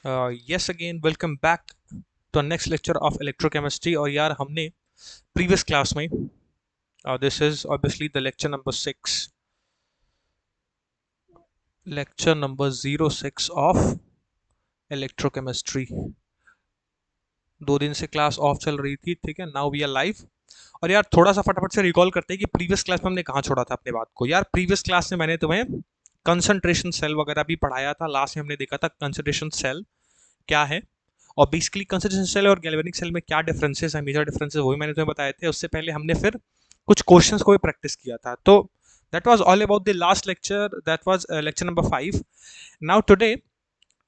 Yes, again, welcome back to our next lecture of electrochemistry. और यार हमने previous class में this is obviously the lecture number 06 of electrochemistry. 2 दिन से class of चल रही थी, ठीक है. Now we are live. और यार थोड़ा सा फटाफट से रिकॉल करते हैं कि प्रीवियस क्लास में हमने कहाँ छोड़ा था अपने बात को. यार प्रीवियस क्लास में मैंने तुम्हें कंसंट्रेशन सेल वगैरह भी पढ़ाया था. लास्ट में हमने देखा था कंसंट्रेशन सेल क्या है और बेसिकली कंसंट्रेशन सेल और गैल्वेनिक सेल में क्या डिफरेंसेस है, मेजर डिफरेंसेस वही मैंने तुम्हें बताए थे. उससे पहले हमने फिर कुछ क्वेश्चंस को भी प्रैक्टिस किया था. तो that was all about the last lecture. That was lecture number 5. Now today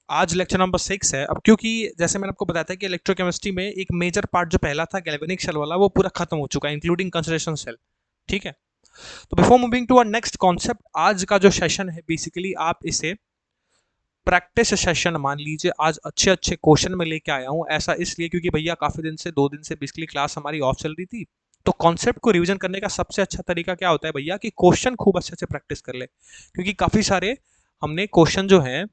आज लेक्चर नंबर 6 है. अब क्योंकि जैसे मैंने आपको बताया था कि इलेक्ट्रोकेमिस्ट्री में एक मेजर पार्ट जो पहला था गैल्वेनिक सेल वाला वो पूरा खत्म हो चुका है, इंक्लूडिंग कंसंट्रेशन सेल. ठीक है. तो before moving to our next concept, आज का जो सेशन है बेसिकली आप इसे प्रैक्टिस सेशन मान लीजिए. आज अच्छे अच्छे क्वेश्चन में लेके आया हूँ. ऐसा इसलिए क्योंकि भैया काफी दिन से 2 दिन से बेसिकली क्लास हमारी ऑफ चल रही थी. तो कॉन्सेप्ट को रिवीजन करने का सबसे अच्छा तरीका क्या होता है भैया कि क्वेश्चन खूब अच्छे से प्रैक्टिस कर ले. क्योंकि काफी सारे हमने क्वेश्चन जो हैं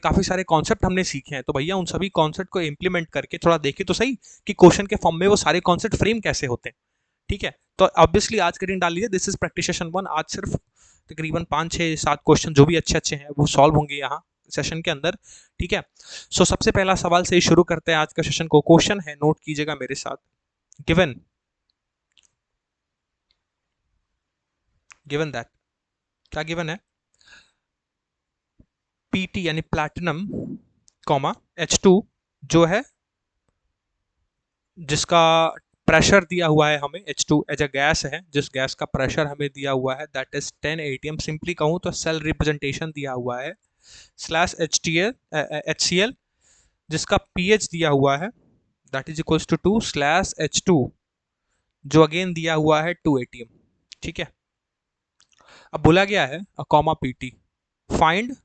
काफी सारे कॉन्सेप्ट हमने सीखे हैं. तो भैया उन सभी कॉन्सेप्ट को इंप्लीमेंट करके थोड़ा देखे तो सही कि क्वेश्चन के फॉर्म में वो सारे कॉन्सेप्ट फ्रेम कैसे होते हैं. ठीक है. तो ऑब्वियसली आज के दिन डाल लीजिए. This is practice session 1. आज सिर्फ तकरीबन 5 6 7 क्वेश्चन जो भी अच्छे अच्छे हैं वो सॉल्व होंगे यहाँ सेशन के अंदर. ठीक है. सो सबसे पहला सवाल से ही शुरू करते हैं आज का सेशन को. क्वेश्चन है, नोट कीजिएगा मेरे साथ. गिवन दैट क्या गिवन है? पीटी यानी प्लैटिनम कॉमा H2 जो है जिसका प्रेशर दिया हुआ है हमें. H2 एज अ गैस है, जिस गैस का प्रेशर हमें दिया हुआ है दैट इज 10 atm. सिंपली कहूँ तो सेल रिप्रेजेंटेशन दिया हुआ है स्लैश HCl जिसका pH दिया हुआ है that is equals to 2 slash H2 जो अगेन दिया हुआ है 2 atm. ठीक है. अब बोला गया है comma PT find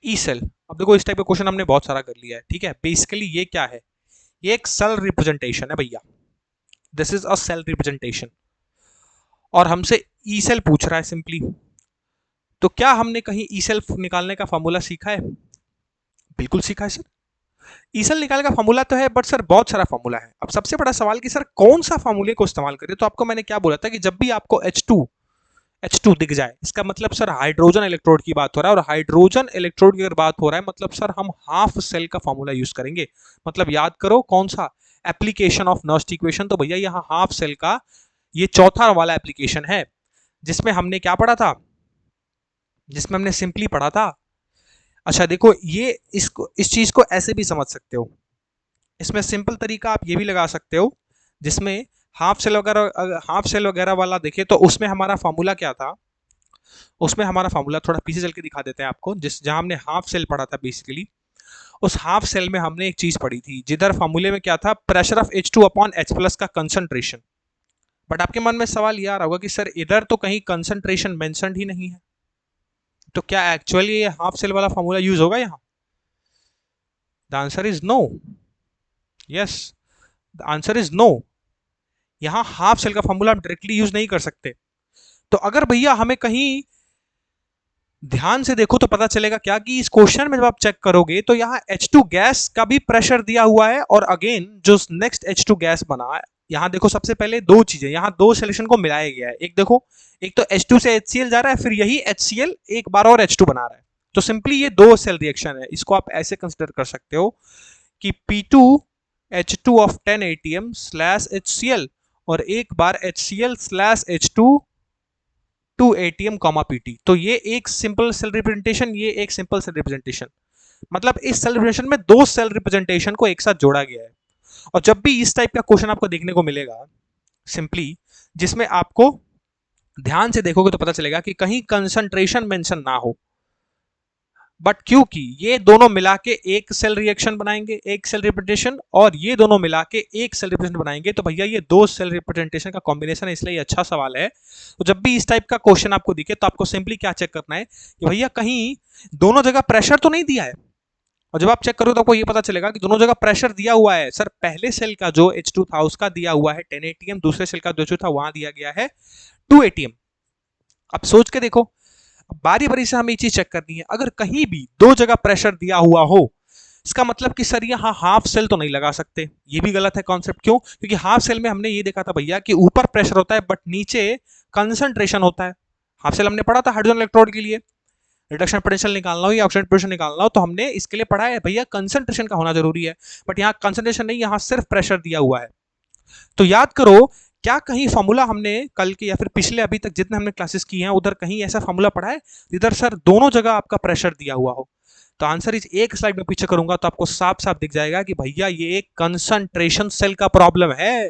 E cell. अब देखो इस टाइप का क्वेश्चन हमने बहुत सारा कर लिया है. ठीक है. बेसिकली ये क्या है? ये एक सेल रिप्रेजेंटेशन है भैया. This is a cell representation और हमसे ई सेल पूछ रहा है सिंपली. तो क्या हमने कहीं ई सेल निकालने का फॉर्मूला सीखा है? बिल्कुल सीखा है सर. ई सेल निकालने का फॉर्मूला तो है बट सर बहुत सारा फॉर्मूला है. अब सबसे बड़ा सवाल कि सर कौन सा फॉर्मूले को इस्तेमाल करें. तो आपको मैंने क्या बोला था कि जब भी आपको H2 दिख जाए इसका मतलब सर हाइड्रोजन इलेक्ट्रोड की बात हो रहा है. और हाइड्रोजन इलेक्ट्रोड की अगर बात हो रहा है मतलब सर हम हाफ सेल का फॉर्मूला यूज करेंगे. मतलब याद करो कौन सा एप्लीकेशन ऑफ नर्स्ट इक्वेशन. तो भैया यहाँ हाफ सेल का ये चौथा वाला एप्लीकेशन है जिसमें हमने क्या पढ़ा था, जिसमें हमने सिंपली पढ़ा था. अच्छा देखो ये इस चीज को ऐसे भी समझ सकते हो. इसमें सिंपल तरीका आप ये भी लगा सकते हो जिसमें हाफ सेल वगैरह वाला देखे तो उसमें हमारा फॉर्मूला क्या था. उसमें हमारा फॉर्मूला थोड़ा पीछे चल के दिखा देते हैं आपको. जहां हमने हाफ सेल पढ़ा था बेसिकली उस हाफ सेल में हमने एक चीज पढ़ी थी जिधर फॉर्मूले में क्या था, pressure of H2 upon H plus का कंसंट्रेशन. बट आपके मन में सवाल ये आ रहा होगा कि सर इधर तो कहीं कंसंट्रेशन मेंशन्ड ही नहीं है. तो क्या एक्चुअली ये हाफ सेल वाला फॉर्मूला यूज होगा यहाँ? The answer is no. Yes, the answer is no. यहाँ हाफ सेल का फॉर्मूला हम डायरेक्टली यूज नहीं कर सकते. तो अगर भैया हमें कहीं ध्यान से देखो तो पता चलेगा क्या कि इस क्वेश्चन में जब आप चेक करोगे तो यहाँ H2 गैस का भी प्रेशर दिया हुआ है. और अगेन जो नेक्स्ट H2 गैस बना है यहाँ देखो सबसे पहले दो चीजें, यहाँ दो सोल्यूशन को मिलाया गया है. एक देखो, एक तो H2 से HCl जा रहा है फिर यही HCl एक बार और H2 बना रहा है. तो सिंपली ये दो सेल रिएक्शन है. इसको आप ऐसे कंसिडर कर सकते हो कि P2 H2 of 10 atm slash HCl और एक बार HCl slash H2 2 atm comma PT. तो ये एक सिंपल सेल रिप्रेजेंटेशन, ये एक सिंपल सेल रिप्रेजेंटेशन. मतलब इस सेल रिप्रेजेंटेशन में दो सेल रिप्रेजेंटेशन को एक साथ जोड़ा गया है. और जब भी इस टाइप का क्वेश्चन आपको देखने को मिलेगा सिंपली जिसमें आपको ध्यान से देखोगे तो पता चलेगा कि कहीं कंसंट्रेशन मेंशन ना हो बट क्योंकि ये दोनों मिला के एक सेल रिएक्शन बनाएंगे, एक सेल रिप्रेजेंटेशन, और ये दोनों मिला के एक सेल रिप्रेजेंटेशन बनाएंगे तो भैया ये दो सेल रिप्रेजेंटेशन का कॉम्बिनेशन है. इसलिए अच्छा सवाल है. तो जब भी इस टाइप का क्वेश्चन आपको दिखे तो आपको सिंपली क्या चेक करना है कि भैया कहीं दोनों जगह प्रेशर तो नहीं दिया है. और जब आप चेक करोगे तो आपको ये पता चलेगा कि दोनों जगह प्रेशर दिया हुआ है. सर पहले सेल का जो H2 था उसका दिया हुआ है 10 atm, दूसरे सेल का जो H2 था वहां दिया गया है 2 atm. अब सोच के देखो बारी बारी से हमें ये चीज चेक करनी है, अगर कहीं भी दो जगह प्रेशर दिया हुआ हो, इसका मतलब कि सर यहाँ हाफ सेल तो नहीं लगा सकते, ये भी गलत है कॉन्सेप्ट। क्यों? क्योंकि हाफ सेल में हमने ये देखा था भैया कि ऊपर प्रेशर होता है बट नीचे कंसंट्रेशन होता है। हाफ सेल हमने पढ़ा था हाइड्रोजन इलेक्ट्रोड के लिए, रिडक्शन पोटेंशियल निकालना हो या ऑक्सीडेशन पोटेंशियल निकालना हो तो हमने इसके लिए पढ़ा है भैया कंसंट्रेशन का होना जरूरी है, बट यहाँ कंसंट्रेशन नहीं, यहाँ सिर्फ प्रेशर दिया हुआ है। तो याद करो, क्या कहीं फॉर्मूला हमने कल के या फिर पिछले अभी तक जितने हमने क्लासेस की हैं उधर कहीं ऐसा फॉर्मूला पढ़ा है इधर सर दोनों जगह आपका प्रेशर दिया हुआ हो? तो आंसर इस एक स्लाइड में पीछे करूंगा तो आपको साफ साफ दिख जाएगा कि भैया ये एक कंसंट्रेशन सेल का प्रॉब्लम है।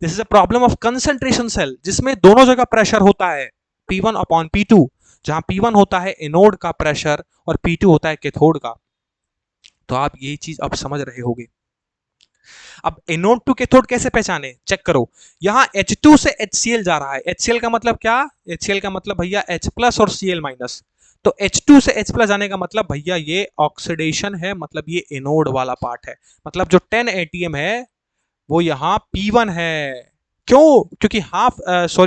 This is a problem of concentration cell जिसमें दोनों जगह प्रेशर होता है, P1 अपॉन P2, जहां P1 होता है एनोड का प्रेशर और P2 होता है कैथोड का। तो आप ये चीज अब समझ रहे होंगे। अब एनोड टू कैथोड कैसे पहचाने, चेक करो, यहां H2 से HCl जा रहा है। HCl का मतलब क्या? HCl का मतलब भैया H प्लस और Cl माइनस। तो H2 से H प्लस जाने का मतलब भैया ये ऑक्सीडेशन है, मतलब ये एनोड वाला पार्ट है, मतलब जो 10 ATM है वो यहाँ P1 है। क्यों? क्योंकि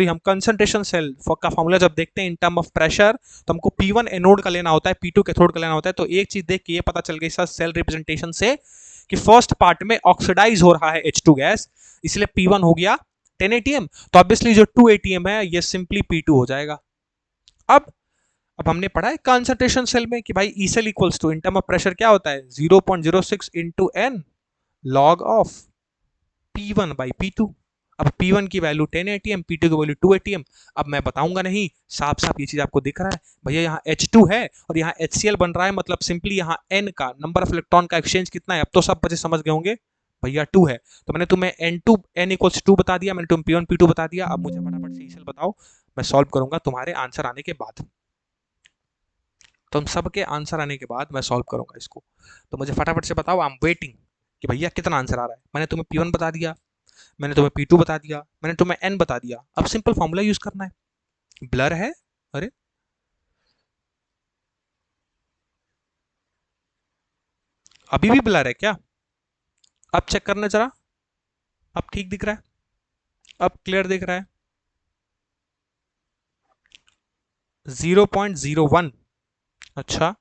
हम कंसंट्रेशन सेल का फॉर्मूला जब देखते हैं इन टर्म ऑफ प्रेशर तो हमको P1 एनोड का लेना होता है, P2 कैथोड का लेना होता है। तो एक चीज देख के ये पता चल गई सर सेल रिप्रेजेंटेशन से कि फर्स्ट पार्ट में ऑक्सीडाइज हो रहा है H2 गैस, इसलिए P1 हो गया 10 ATM। तो ऑब्वियसली जो 2 ATM है ये सिंपली P2 हो जाएगा। अब हमने पढ़ा है कंसंट्रेशन सेल में कि भाई E cell equals to in term of pressure क्या होता है 0.06 into n log of P1 by P2। अब P1 की वैल्यू 10 ATM, P2 की वैल्यू 2 ATM। अब मैं बताऊंगा नहीं, साफ साफ ये चीज आपको दिख रहा है भैया, यहाँ H2 है और यहाँ HCl बन रहा है, मतलब सिंपली यहाँ n का नंबर ऑफ इलेक्ट्रॉन का एक्सचेंज कितना है, अब तो सब बच्चे समझ गए होंगे भैया 2 है। तो मैंने तुम्हें n इक्वल्स 2 बता दिया, मैंने तुम्हें P1 P2 बता दिया। अब मुझे फटाफट से सेल बताओ, मैं सॉल्व करूंगा तुम्हारे आंसर आने के बाद। तुम सबके आंसर आने के बाद मैं सॉल्व करूंगा इसको, तो मुझे फटाफट से बताओ, आई एम वेटिंग कि भैया कितना आंसर आ रहा है। मैंने तुम्हें P1 बता दिया, मैंने तुम्हें P2 बता दिया, मैंने तुम्हें n बता दिया। अब सिंपल फॉर्मूला यूज करना है। ब्लर है, अरे अभी भी ब्लर है क्या? अब चेक करना जरा, अब ठीक दिख रहा है, अब क्लियर दिख रहा है। 0.01, अच्छा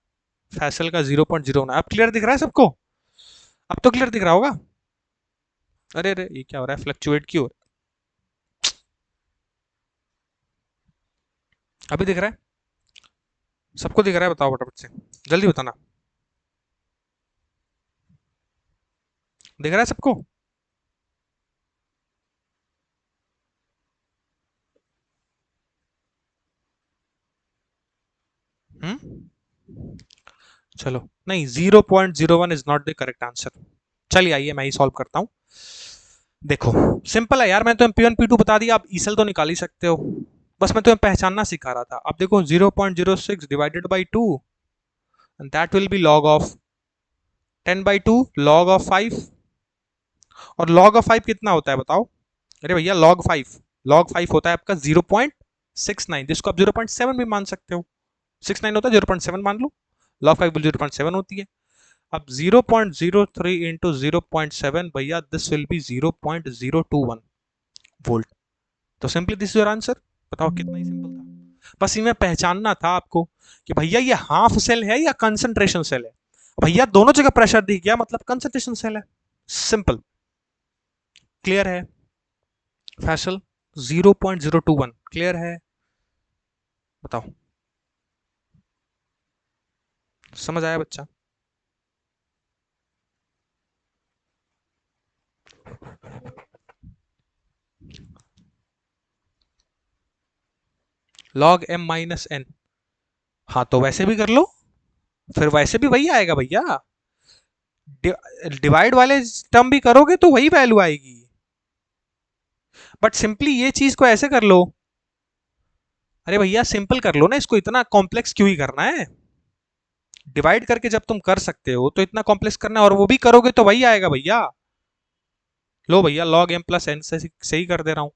फैसल का 0.01, अब क्लियर दिख रहा है सबको? अब तो क्लियर दिख रहा होगा। अरे अरे ये क्या हो रहा है, फ्लक्चुएट क्यों? अभी दिख रहा है सबको? दिख रहा है? बताओ फटाफट से, जल्दी बताना। दिख रहा है सबको? चलो नहीं, 0.01 is not the correct answer. चलिए आइए मैं ही सॉल्व करता हूं। देखो सिंपल है यार, मैं तुम्हें P1 P2 बता दिया, आप ईसेल तो निकाल ही सकते हो, बस मैं तुम्हें पहचानना सिखा रहा था। अब देखो 0.06 divided by 2 and that will be log of 10 by 2 log of 5। और लॉग ऑफ 5 कितना होता है बताओ? अरे भैया लॉग 5 होता है आपका 0.69, जिसको आप 0.7 भी मान सकते हो। 69 होता है, 0.7 मान लो, लॉग 5 0.7 होती है। अब 0.03 इंटू 0.7 भैया दिस विल बी 0.021 वोल्ट। तो simply this is your answer. बताओ कितना ही सिंपल था, बस इनमें पहचानना था आपको कि भैया ये हाफ सेल है या कंसंट्रेशन सेल है। भैया दोनों जगह प्रेशर दिख गया, मतलब कंसंट्रेशन सेल है, सिंपल। क्लियर है फैसल? 0.021 क्लियर है? बताओ, समझ आया बच्चा? log m माइनस एन, हाँ तो वैसे भी कर लो, फिर वैसे भी वही आएगा भैया। डिवाइड वाले टर्म भी करोगे तो वही वैल्यू आएगी, बट सिंपली ये चीज को ऐसे कर लो। अरे भैया सिंपल कर लो ना इसको, इतना कॉम्प्लेक्स क्यों ही करना है? डिवाइड करके जब तुम कर सकते हो तो इतना कॉम्प्लेक्स करना है, और वो भी करोगे तो वही आएगा भैया। लो भैया log m प्लस एन से सही कर दे रहा हूं।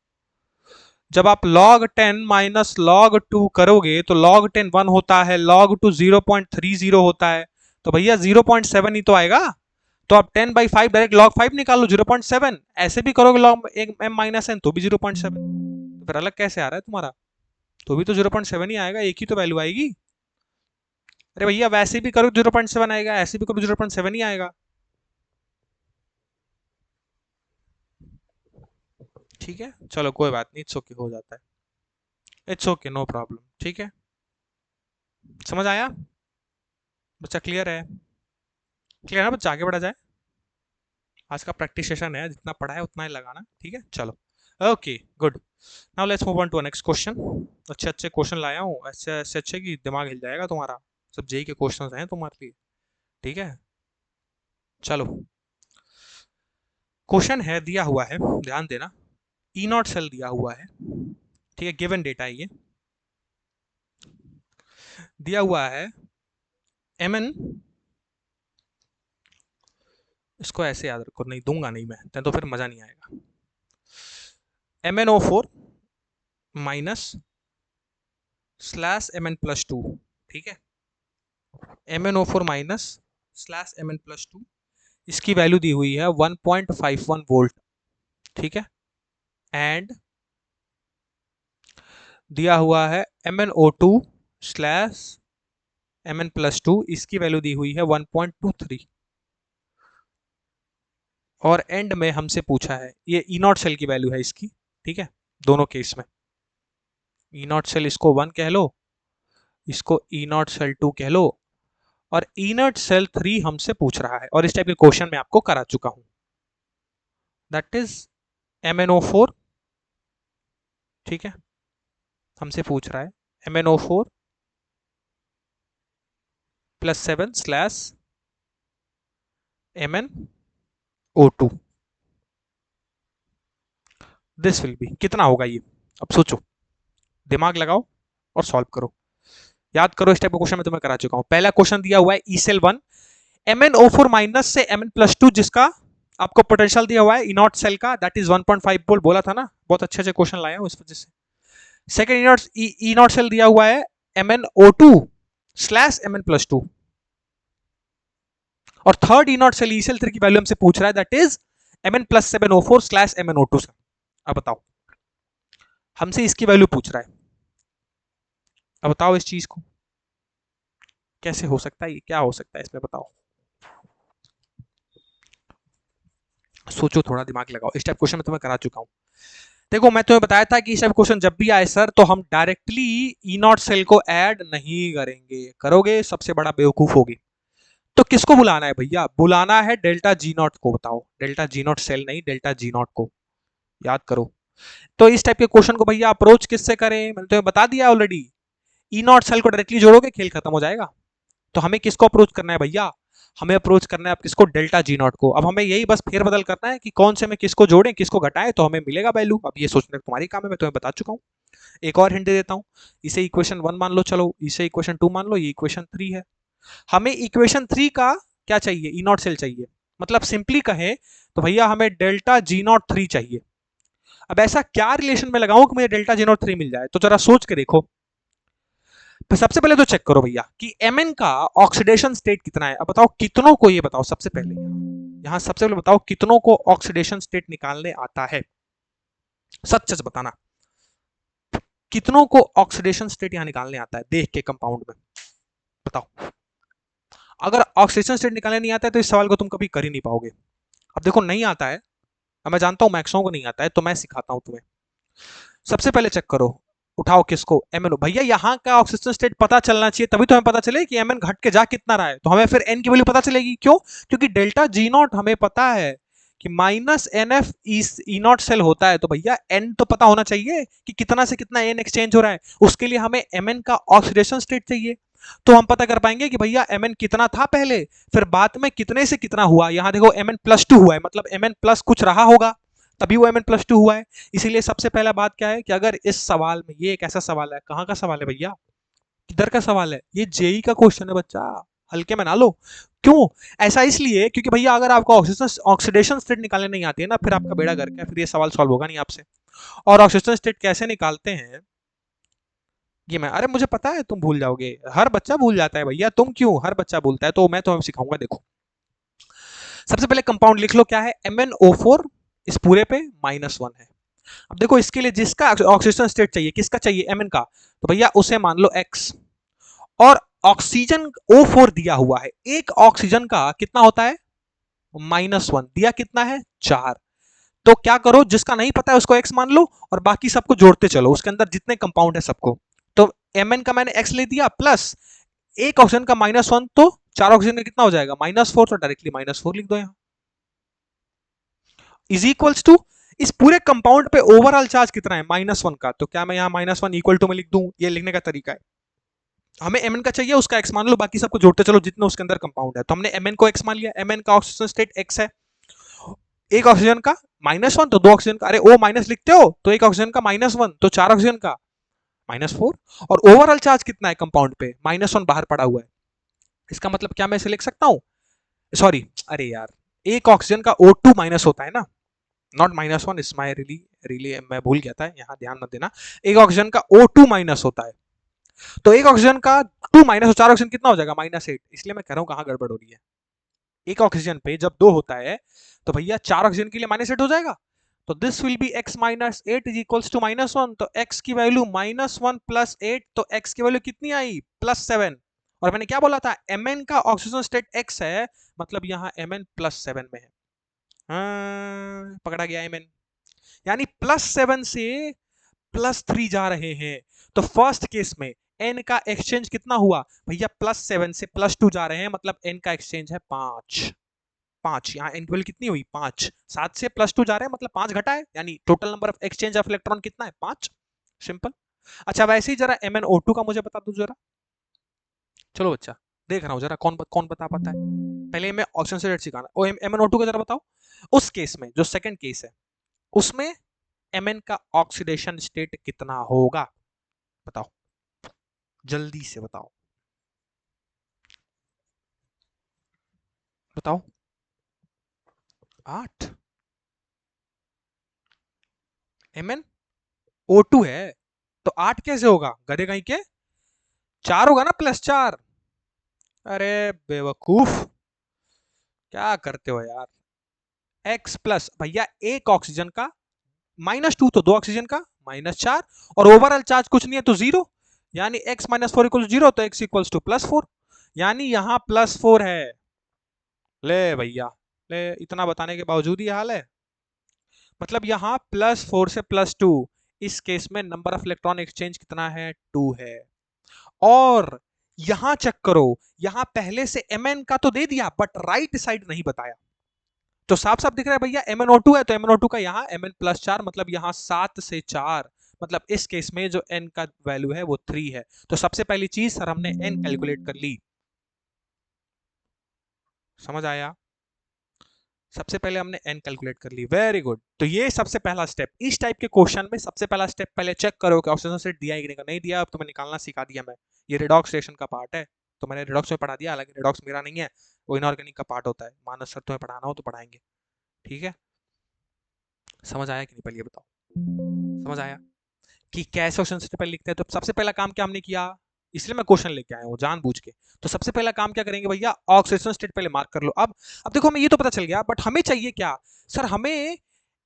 जब आप log 10 माइनस log 2 करोगे तो log 10 1 होता है, log 2 0.30 होता है, तो भैया 0.7 ही तो आएगा। तो आप 10 बाई 5 डायरेक्ट log 5 निकाल लो 0.7, ऐसे भी करोगे log m माइनस एन तो भी 0.7, तो फिर अलग कैसे आ रहा है तुम्हारा? तो भी तो 0.7 ही आएगा, एक ही तो वैल्यू आएगी। अरे भैया वैसे भी करो 0.7 आएगा, ऐसे भी करो 0.7 ही आएगा। ठीक है, चलो कोई बात नहीं, इट्स ओके, हो जाता है, इट्स ओके, नो प्रॉब्लम। ठीक है, समझ आया बच्चा? क्लियर है? क्लियर है बच्चा? आगे बढ़ा जाए। आज का प्रैक्टिस सेशन है, जितना पढ़ा है उतना ही लगाना। ठीक है, चलो, okay good. Now let's move on to next question. अच्छे अच्छे क्वेश्चन लाया हूँ, ऐसे ऐसे अच्छे कि दिमाग हिल जाएगा तुम्हारा। सब जेई के क्वेश्चंस हैं तुम्हारे लिए। ठीक है, चलो, क्वेश्चन है दिया हुआ है, ध्यान देना। ई नॉट सेल दिया हुआ है, ठीक है, गिवन डेटा है ये, दिया हुआ है एम एन, इसको ऐसे याद रखो, नहीं दूंगा नहीं मैं, तो फिर मजा नहीं आएगा। MnO4 माइनस स्लैश Mn+2, ठीक है, MnO4 माइनस स्लैश Mn+2, इसकी वैल्यू दी हुई है 1.51 वोल्ट, ठीक है, एंड दिया हुआ है MnO2 स्लैश Mn+2, इसकी वैल्यू दी हुई है 1.23, और एंड में हमसे पूछा है, ये ई नॉट सेल की वैल्यू है इसकी, ठीक है, दोनों केस में। ई नॉट सेल इसको 1 कह लो, इसको ई नॉट सेल 2 कह लो, और ई नॉट सेल 3 हमसे पूछ रहा है, और इस टाइप के क्वेश्चन मैं आपको करा चुका हूं। दैट इज MnO4, ठीक है, हमसे पूछ रहा है MnO4 +7 slash MnO2, this will B, कितना होगा ये? अब सोचो, दिमाग लगाओ और सॉल्व करो, याद करो, इस टाइप का क्वेश्चन मैं तुम्हें करा चुका हूं। पहला क्वेश्चन दिया हुआ है ई सेल 1, MnO4 माइनस से Mn+2, जिसका आपको पोटेंशियल दिया हुआ है इनॉट सेल का, दैट इज 1.5 वोल्ट, बोला था ना, बहुत अच्छे अच्छे क्वेश्चन लाया हूं इस वजह से। सेकेंड इनॉट सेल दिया हुआ है MnO2 स्लैश Mn+2, और थर्ड इनॉट सेल ई सेल 3 की वैल्यू हमसे पूछ रहा है, that is Mn+7O4 slash MnO2 से। अब बताओ, हमसे इसकी वैल्यू पूछ रहा है, अब बताओ इस चीज को कैसे हो सकता है, ये क्या हो सकता है इसमें, बताओ, सोचो, थोड़ा दिमाग लगाओ, इस टाइप क्वेश्चन मैं तुम्हें करा चुका हूं। देखो, मैं तुम्हें बताया था कि इस टाइप क्वेश्चन जब भी आए सर, तो हम डायरेक्टली ई नॉट सेल को ऐड नहीं करेंगे, करोगे सबसे बड़ा बेवकूफ होगी। तो किसको बुलाना है भैया? बुलाना है डेल्टा जी नॉट को, बताओ, डेल्टा जी नॉट सेल नहीं, डेल्टा जी नॉट को, याद करो। तो इस टाइप के क्वेश्चन को भैया अप्रोच किससे करें? मैंने तुम्हें बता दिया ऑलरेडी, ई नॉट सेल को डायरेक्टली जोड़ोगे, खेल खत्म हो जाएगा। तो हमें किसको अप्रोच करना है भैया? हमें अप्रोच करना है आप किसको? डेल्टा जी नॉट को। अब हमें यही बस फेरबदल करना है कि कौन से में किसको जोड़ें, किसको घटाएं, तो हमें मिलेगा वैल्यू। अब ये सोचने का तुम्हारी काम है, मैं तुम्हें बता चुका हूं। एक और हिंट दे देता हूं, इसे इक्वेशन 1 मान लो, चलो इसे इक्वेशन 2 मान लो, ये इक्वेशन 3 है। हमें इक्वेशन 3 का क्या चाहिए? ई नॉट सेल चाहिए, मतलब सिंपली कहें तो भैया हमें डेल्टा जी नॉट 3 चाहिए। अब ऐसा क्या रिलेशन में लगाऊं कि मुझे डेल्टा जी नॉट 3 मिल जाए? तो जरा सोच के देखो। तो सबसे पहले तो चेक करो भैया कि Mn का ऑक्सीडेशन स्टेट कितना है। अब बताओ कितनों को, ये बताओ सबसे पहले, यहां सबसे पहले बताओ कितनों को ऑक्सीडेशन स्टेट निकालने आता है, सच सच बताना, कितनों को ऑक्सीडेशन स्टेट यहां निकालने आता है देख के कंपाउंड में, बताओ। अगर ऑक्सीडेशन स्टेट निकालने नहीं आता है तो इस सवाल को तुम कभी कर ही नहीं पाओगे। अब देखो, नहीं आता है, अब मैं जानता हूं मैक्सिमम को नहीं आता है, तो मैं सिखाता हूं तुम्हें। सबसे पहले चेक करो, उठाओ किसको? MnO। भैया यहाँ का ऑक्सीजन स्टेट पता चलना चाहिए, तभी तो हमें पता चले कि Mn घट के जा कितना रहा है, तो हमें फिर N की वैल्यू पता चलेगी। क्यों? क्योंकि डेल्टा जी नॉट हमें पता है कि -NF ई नॉट सेल होता है, तो भैया N तो पता होना चाहिए कि कितना से कितना N एक्सचेंज हो रहा है। उसके लिए हमें Mn का ऑक्सीडेशन स्टेट चाहिए, तो हम पता कर पाएंगे कि भैया Mn कितना था पहले, फिर बाद में कितने से कितना हुआ। यहाँ देखो Mn+2 हुआ है, मतलब Mn+ कुछ रहा होगा, तभी वो Mn+2 हुआ है। इसीलिए सबसे पहला बात क्या है कि अगर इस सवाल में, ये एक ऐसा सवाल है, कहाँ का सवाल है भैया? किधर का सवाल है? ये जेई का क्वेश्चन है बच्चा, हल्के में ना लो। क्यों ऐसा? इसलिए क्योंकि भैया अगर आपको ऑक्सीडेशन स्टेट निकालने नहीं आती है ना, फिर आपका बेड़ा गर्क है, फिर ये सवाल सॉल्व होगा नहीं आपसे। और ऑक्सीडेशन स्टेट कैसे निकालते हैं ये मैं, अरे मुझे पता है तुम भूल जाओगे, हर बच्चा भूल जाता है भैया, तुम क्यों, हर बच्चा भूलता है, तो मैं तुम्हें सिखाऊंगा। देखो, सबसे पहले कंपाउंड लिख लो, क्या है? MnO4, इस पूरे पे -1 है, अब देखो इसके लिए जिसका ऑक्सीजन स्टेट चाहिए, किसका चाहिए, Mn का, तो भैया उसे मान लो x, और ऑक्सीजन O4 दिया हुआ है, एक ऑक्सीजन का कितना होता है -1, दिया कितना है 4। तो क्या करो, जिसका नहीं पता है उसको x मान लो और बाकी सबको जोड़ते चलो, उसके अंदर जितने कंपाउंड है सबको। तो Mn का मैंने x ले दिया, प्लस एक ऑक्सीजन का -1, तो 4 ऑक्सीजन का कितना हो जाएगा -4, तो डायरेक्टली -4 लिख दो यहां, इज इक्वल्स टू इस पूरे कंपाउंड पे ओवरऑल चार्ज कितना है -1 का, तो क्या मैं यहां -1 इक्वल टू में लिख दूं, ये लिखने का तरीका है। हमें Mn का चाहिए, उसका x मान लो, बाकी सबको जोड़ते चलो जितने उसके अंदर कंपाउंड है। तो हमने Mn को x मान लिया, Mn का ऑक्सीजन स्टेट x है, एक ऑक्सीजन का -1, तो दो ऑक्सीजन का, अरे ओ माइनस लिखते हो तो एक ऑक्सीजन का -1, तो 4 ऑक्सीजन का -4, और ओवरऑल चार्ज कितना है कंपाउंड पे -1 बाहर पड़ा हुआ है। इसका मतलब क्या मैं इसे लिख सकता हूं, सॉरी, अरे यार, एक ऑक्सीजन का O2 माइनस होता है ना, नॉट -1, इस माई रिली रिली मैं भूल गया था, यहाँ ध्यान मत देना। एक ऑक्सीजन का O2 माइनस होता है, तो एक ऑक्सीजन का 2 माइनस, 4 ऑक्सीजन कितना हो जाएगा -8, इसलिए मैं कह रहा हूँ कहाँ गड़बड़ हो रही है। एक ऑक्सीजन पे जब 2 होता है तो भैया 4 ऑक्सीजन के लिए -8 हो जाएगा, तो this will be x -8 is equals to -1, तो x की वैल्यू -1 प्लस 8, तो x की वैल्यू कितनी आई +7। और मैंने क्या बोला था, Mn का ऑक्सीजन स्टेट x है, मतलब यहाँ Mn +7 में है। हाँ, पकड़ा गया Mn, यानी +7 से +3 जा रहे हैं। तो फर्स्ट केस में n का एक्सचेंज कितना हुआ भैया, +7 से +2 जा रहे हैं, मतलब n का एक्सचेंज है 5। 5 यहाँ n की वैल्यू कितनी हुई 5, 7 से +2 जा रहे हैं मतलब 5 घटा है, यानी total number of exchange of electron कितना है 5, सिंपल। अच्छा वैसे ही जरा MnO2 का मुझे बता दो जरा, चलो बच्चा, देख रहा हूँ जरा कौन कौन बता पाता है, पहले मैं ऑप्शन से सिखाना। ओ MnO2 का जरा बताओ, उस केस में जो सेकंड केस है उसमें Mn का ऑक्सीडेशन स्टेट कितना होगा, बताओ, जल्दी से बताओ, बताओ। 8, MnO2 है तो 8 कैसे होगा, गधे कहीं के, 4 होगा ना, +4। अरे बेवकूफ, क्या करते हो यार, x प्लस भैया एक ऑक्सीजन का -2, तो दो ऑक्सीजन का -4, और ओवरऑल चार्ज कुछ नहीं है तो 0, यानी x -4 इक्वल 0, तो x इक्वल्स टू +4, यानी यहां +4 है। ले भैया, ले, इतना बताने के बावजूद ही हाल है, मतलब यहां +4 से +2, इस केस में नंबर ऑफ इलेक्ट्रॉन एक्सचेंज कितना है 2 है। और यहां चेक करो, यहां पहले से Mn का तो दे दिया बट राइट साइड नहीं बताया, तो साफ साफ दिख रहा है भैया MnO2 है, तो MnO2 का यहाँ Mn+4, मतलब यहाँ 7 से 4, मतलब इस केस में जो n का वैल्यू है वो 3 है। तो सबसे पहली चीज सर हमने n कैलकुलेट कर ली, समझ आया, सबसे पहले हमने n कैलकुलेट कर ली, वेरी गुड। तो ये सबसे पहला स्टेप, इस टाइप के क्वेश्चन में सबसे पहला स्टेप पहले चेक करो कि ऑक्सीजन सेट दिया है कि नहीं दिया, अब तुम्हें निकालना सिखा दिया मैं, ये रिडॉक्स रिएक्शन का पार्ट है, तो मैंने रिडॉक्स में पढ़ा दिया, हालांकि रिडॉक्स मेरा नहीं है, वो इनऑर्गेनिक का पार्ट होता है, मानस सर तुम्हें पढ़ाना हो तो पढ़ाएंगे, ठीक है। समझ आया कि नहीं, पहले बताओ, समझ आया कि कैसे ऑक्सीजन स्टेट पहले लिखते हैं। तो सबसे पहला काम क्या हमने किया, इसलिए मैं क्वेश्चन लेके आया हूँ जानबूझ के, तो सबसे पहला काम क्या करेंगे भैया, ऑक्सीजन स्टेट पहले मार्क कर लो। अब देखो हमें ये तो पता चल गया, बट हमें चाहिए क्या सर, हमें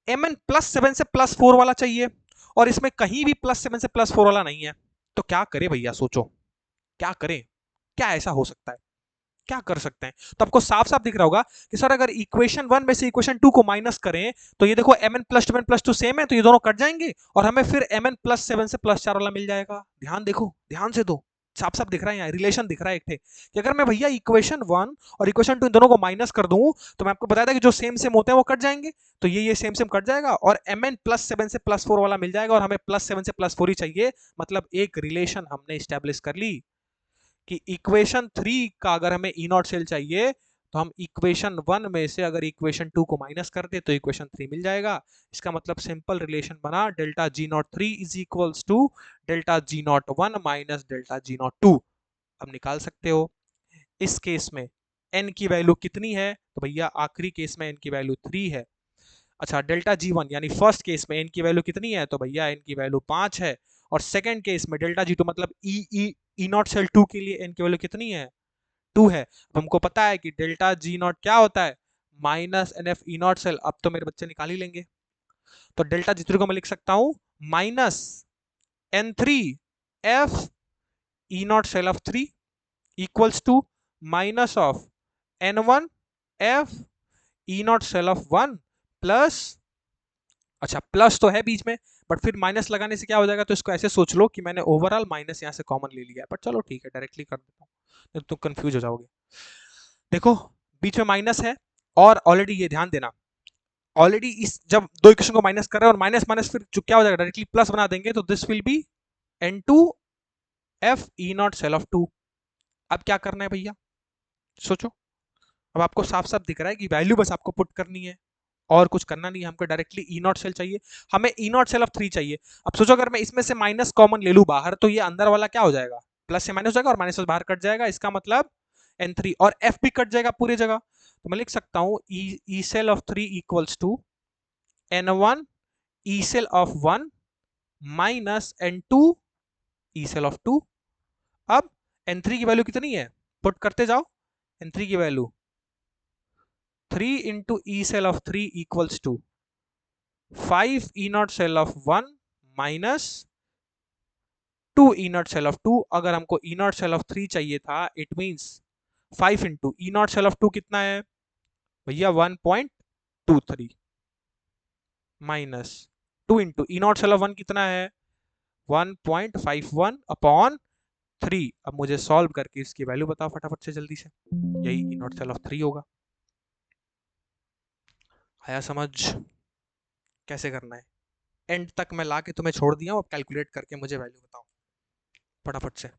Mn+7 से +4 वाला चाहिए, और इसमें कहीं भी +7 से +4 वाला नहीं है, तो क्या करें भैया, सोचो क्या करें, क्या ऐसा हो सकता है, क्या कर सकते हैं। तो आपको साफ साफ दिख रहा होगा कि सर अगर इक्वेशन 1 में से इक्वेशन 2 को माइनस करें, तो ये देखो Mn+2 सेम है, तो ये दोनों कट जाएंगे और हमें फिर Mn+7 से +4 वाला मिल जाएगा। ध्यान देखो, ध्यान से दो, साफ साफ दिख रहा है, यहाँ रिलेशन दिख रहा है एक थे, कि अगर मैं भैया इक्वेशन 1 और इक्वेशन 2 इन दोनों को माइनस कर दूं, तो मैं आपको बताया था कि जो सेम सेम होते हैं वो कट जाएंगे, तो ये सेम सेम कट जाएगा और Mn+7 से +4 वाला मिल जाएगा, और हमें +7 से +4 ही चाहिए, मतलब एक रिलेशन हमने स्टैब्लिश कर ली कि इक्वेशन 3 का अगर हमें ई नॉट सेल चाहिए, तो हम इक्वेशन 1 में से अगर इक्वेशन 2 को माइनस कर दे तो इक्वेशन 3 मिल जाएगा। इसका मतलब सिंपल रिलेशन बना, delta G naught 3 is equals to delta G naught 1 minus delta G naught 2। अब निकाल सकते हो, इस केस में n की वैल्यू कितनी है, तो भैया आखिरी केस में n की वैल्यू 3 है। अच्छा डेल्टा G1 यानी फर्स्ट केस में n की वैल्यू कितनी है, तो भैया n की वैल्यू 5 है, और सेकंड केस में डेल्टा G2 मतलब ई नॉट सेल 2 के लिए n की वैल्यू कितनी है 2 है। हमको पता है कि डेल्टा G नॉट क्या होता है, -NF ई नॉट सेल, अब तो मेरे बच्चे निकाल ही लेंगे। तो डेल्टा G3 को मैं लिख सकता हूं minus N3 F E naught cell of 3 equals to minus of N1 F E naught cell of 1 plus, अच्छा प्लस तो है बीच में बट फिर माइनस लगाने से क्या हो जाएगा, तो इसको ऐसे सोच लो कि मैंने ओवरऑल माइनस यहां से कॉमन ले लिया है, बट चलो ठीक है डायरेक्टली कर देता हूं, नहीं तो कंफ्यूज हो जाओगे। देखो बीच में माइनस है और ऑलरेडी ये ध्यान देना, ऑलरेडी इस जब दो इक्वेशन को माइनस कर रहे हैं और माइनस माइनस फिर जो क्या हो जाएगा डायरेक्टली प्लस बना देंगे, तो this will be N2 F E naught cell of 2। अब क्या करना है भैया, सोचो। अब आपको साफ साफ दिख रहा है कि वैल्यू बस आपको पुट करनी है और कुछ करना नहीं है, हमको डायरेक्टली ई नॉट सेल चाहिए, हमें ई नॉट सेल ऑफ 3 चाहिए। अब सोचो अगर मैं इसमें से माइनस कॉमन ले लूं बाहर, तो ये अंदर वाला क्या हो जाएगा, प्लस से माइनस हो जाएगा और माइनस से बाहर कट जाएगा, इसका मतलब N3 और F भी कट जाएगा पूरी जगह। तो मैं लिख सकता हूं E cell of 3 equals to N1 E cell of 1 minus N2 E cell of 2। अब N3 की वैल्यू कितनी है, पुट करते जाओ, N3 की value 3 into E cell of 3 equals to 5 E naught cell of 1 minus 2 E naught cell of 2। अगर हमको E naught cell of 3 चाहिए था, it means 5 into E naught cell of 2 कितना है भैया 1.23 minus 2 into E naught cell of 1 कितना है 1.51 upon 3। अब मुझे सॉल्व करके इसकी वैल्यू बताओ फटाफट से जल्दी से, यही E नॉट सेल ऑफ 3 होगा। आया समझ कैसे करना है, एंड तक मैं ला के तुम्हें छोड़ दिया हूं, अब कैलकुलेट करके मुझे वैल्यू बताओ फटाफट से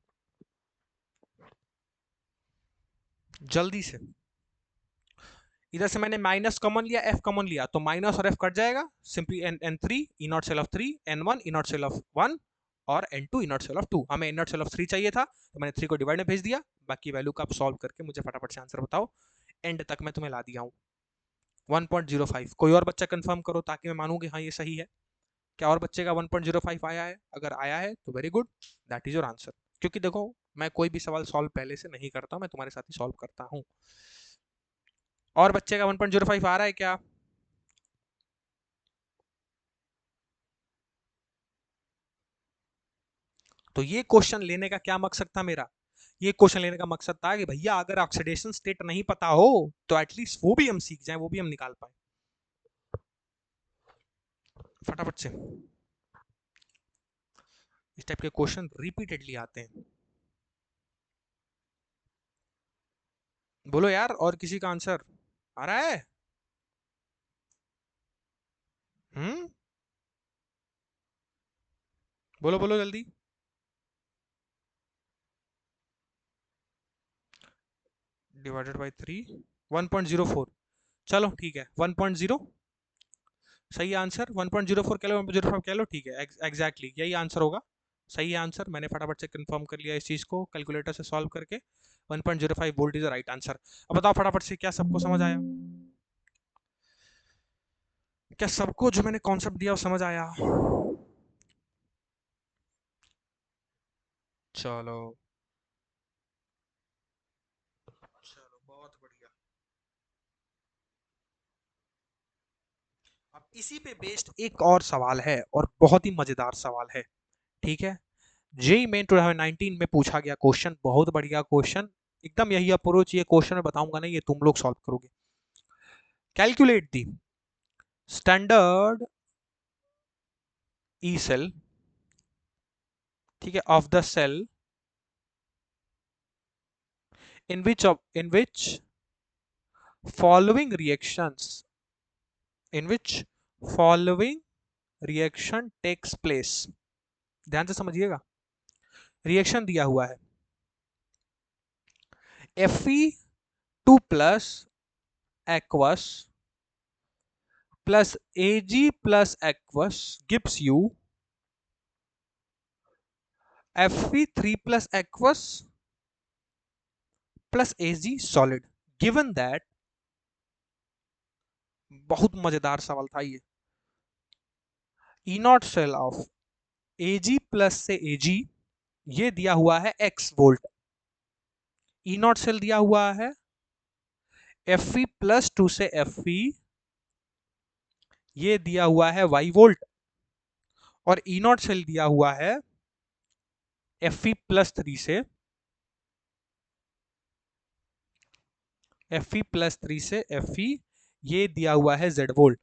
जल्दी से। इधर से मैंने माइनस कॉमन लिया, एफ कॉमन लिया, तो माइनस और एफ कट जाएगा, simply N3 E not cell of 3, N1 E not cell of 1 और N2 E not cell of 2। हमें ई नॉट सेल ऑफ 3 चाहिए था, तो मैंने 3 को डिवाइड में भेज दिया, बाकी वैल्यू का आप सॉल्व करके मुझे फटाफट से आंसर बताओ। एंड तक मैं तुम्हें ला दिया हूँ 1.05। कोई और बच्चा कंफर्म करो ताकि मैं मानूं कि हाँ ये सही है। क्या और बच्चे का 1.05 आया है, अगर आया है तो very good, that is your answer. क्योंकि देखो मैं कोई भी सवाल सॉल्व पहले से नहीं करता, मैं तुम्हारे साथ ही सॉल्व करता हूँ। और बच्चे का 1.05 आ रहा है क्या, तो ये क्वेश्चन लेने का क्या मकसद था मेरा, ये क्वेश्चन लेने का मकसद था कि भैया अगर ऑक्सीडेशन स्टेट नहीं पता हो तो एटलीस्ट वो भी हम सीख जाएं, वो भी हम निकाल पाए फटाफट से। इस टाइप के क्वेश्चन रिपीटेडली आते हैं। बोलो यार और किसी का आंसर आ रहा है, हम्म बोलो बोलो जल्दी। डिवाइडेड बाई 3 1.04, चलो ठीक है 1.0 सही आंसर, 1.04 कह लो 1.05 कह लो, ठीक है एग्जैक्टली यही आंसर होगा। सही है आंसर, मैंने फटाफट से कंफर्म कर लिया इस चीज को कैलकुलेटर से सॉल्व करके, 1.05 volt is the right answer. अब बताओ फटाफट से क्या सबको समझ आया, क्या सबको जो मैंने कॉन्सेप्ट दिया वो समझ आया। चलो चलो बहुत बढ़िया। अब इसी पे बेस्ड एक और सवाल है और बहुत ही मजेदार सवाल है, ठीक है। जेई मेन 2019 में पूछा गया क्वेश्चन, बहुत बढ़िया क्वेश्चन, एकदम यही अप्रोच, ये क्वेश्चन मैं बताऊंगा नहीं, ये तुम लोग सॉल्व करोगे। Calculate the standard E cell, ठीक है, of the cell in which following reactions in which following reaction takes place। ध्यान से समझिएगा, रिएक्शन दिया हुआ है Fe2 plus aqueous plus Ag plus aqueous gives you Fe3 plus aqueous plus Ag solid, given that, बहुत मजेदार सवाल था ये, E not cell of Ag plus से Ag ये दिया हुआ है x volt, E not cell दिया हुआ है Fe+2 से Fe ये दिया हुआ है y वोल्ट और ई नॉट सेल दिया हुआ है Fe+3 से Fe+3 से Fe, ये दिया हुआ है Z वोल्ट।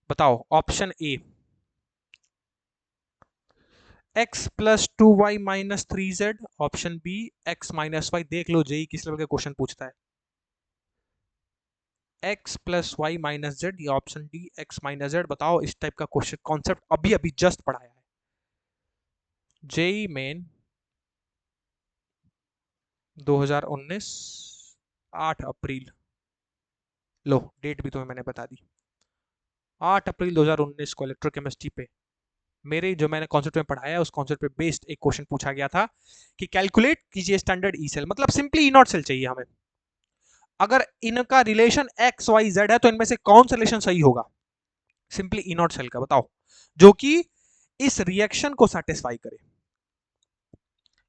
बताओ option A x plus 2y minus 3z, option B x minus Y. देख लो जेई किस लेवल का क्वेश्चन पूछता है। x plus Y minus Z, या option D x minus Z. बताओ इस टाइप का क्वेश्चन कॉन्सेप्ट अभी अभी जस्ट पढ़ाया है जेई मेन 2019 8 अप्रैल। लो डेट भी तुम्हें मैंने बता दी, 8 अप्रैल 2019 को इलेक्ट्रोकेमिस्ट्री पे मेरे जो मैंने कॉन्सेप्ट में पढ़ाया है उस कॉन्सेप्ट पे बेस्ड एक क्वेश्चन पूछा गया था कि कैलकुलेट कीजिए स्टैंडर्ड ई सेल। मतलब सिंपली ई नॉट सेल चाहिए हमें। अगर इनका रिलेशन एक्स वाई जेड है तो इनमें से कौन सा रिलेशन सही होगा? सिंपली ई नॉट सेल का बताओ, जो कि इस रिएक्शन को सेटिस्फाई करे।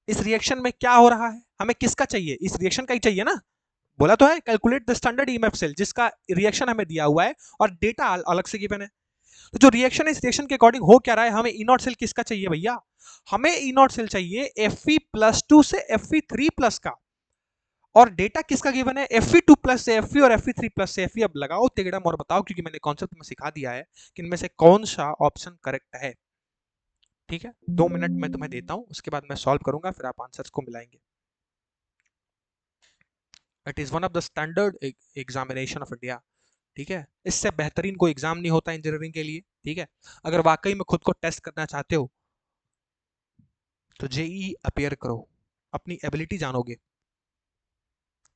इस रिएक्शन में क्या हो रहा है, हमें किसका चाहिए? इस रिएक्शन का ही चाहिए ना। बोला तो है calculate the standard EMF cell, जिसका रिएक्शन हमें दिया हुआ है और डेटा अलग से गिवन है। तो जो रिएक्शन है इस रिएक्शन के अकॉर्डिंग हो क्या रहा है, हमें ई नॉट सेल किसका चाहिए भैया? हमें ई नॉट सेल चाहिए Fe+2 से Fe3+ का। और डेटा किसका गिवन है? Fe2+ से Fe और Fe3+ से Fe। अब लगाओ तिगड़म और बताओ, क्योंकि मैंने कॉन्सेप्ट में सिखा दिया है कि इनमें से कौन सा ऑप्शन करेक्ट है। ठीक है, 2 मिनट मैं तुम्हें देता हूं, उसके बाद मैं सॉल्व करूंगा, फिर आप आंसर्स को मिलाएंगे। It is one of the standard examination of India. ठीक है, इससे बेहतरीन कोई एग्जाम नहीं होता इंजीनियरिंग के लिए। ठीक है, अगर वाकई में खुद को टेस्ट करना चाहते हो तो जेई अपियर करो, अपनी एबिलिटी जानोगे।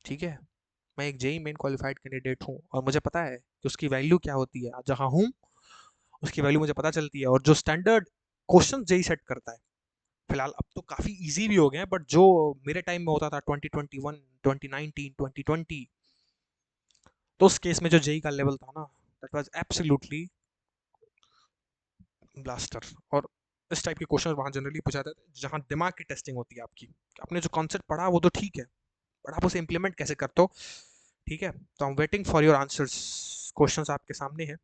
ठीक है, मैं एक जेई मेन क्वालिफाइड कैंडिडेट हूँ और मुझे पता है कि उसकी वैल्यू क्या होती है। जहाँ हूँ उसकी वैल्यू मुझे पता चलती है। और जो स्टैंडर्ड क्वेश्चन जेई सेट करता है, फिलहाल अब तो काफ़ी इजी भी हो गए हैं, बट जो मेरे टाइम में होता था 2021 2019 2020, तो उस केस में जो जेई का लेवल था ना, दैट वाज एब्सोल्युटली ब्लास्टर। और इस टाइप के क्वेश्चन वहाँ जनरली पूछा जाता है जहाँ दिमाग की टेस्टिंग होती है आपकी। आपने जो कॉन्सेप्ट पढ़ा वो तो ठीक है, बट आप उसे इंप्लीमेंट कैसे करते हो। ठीक है, तो I am waiting for your answers. Questions आपके सामने हैं,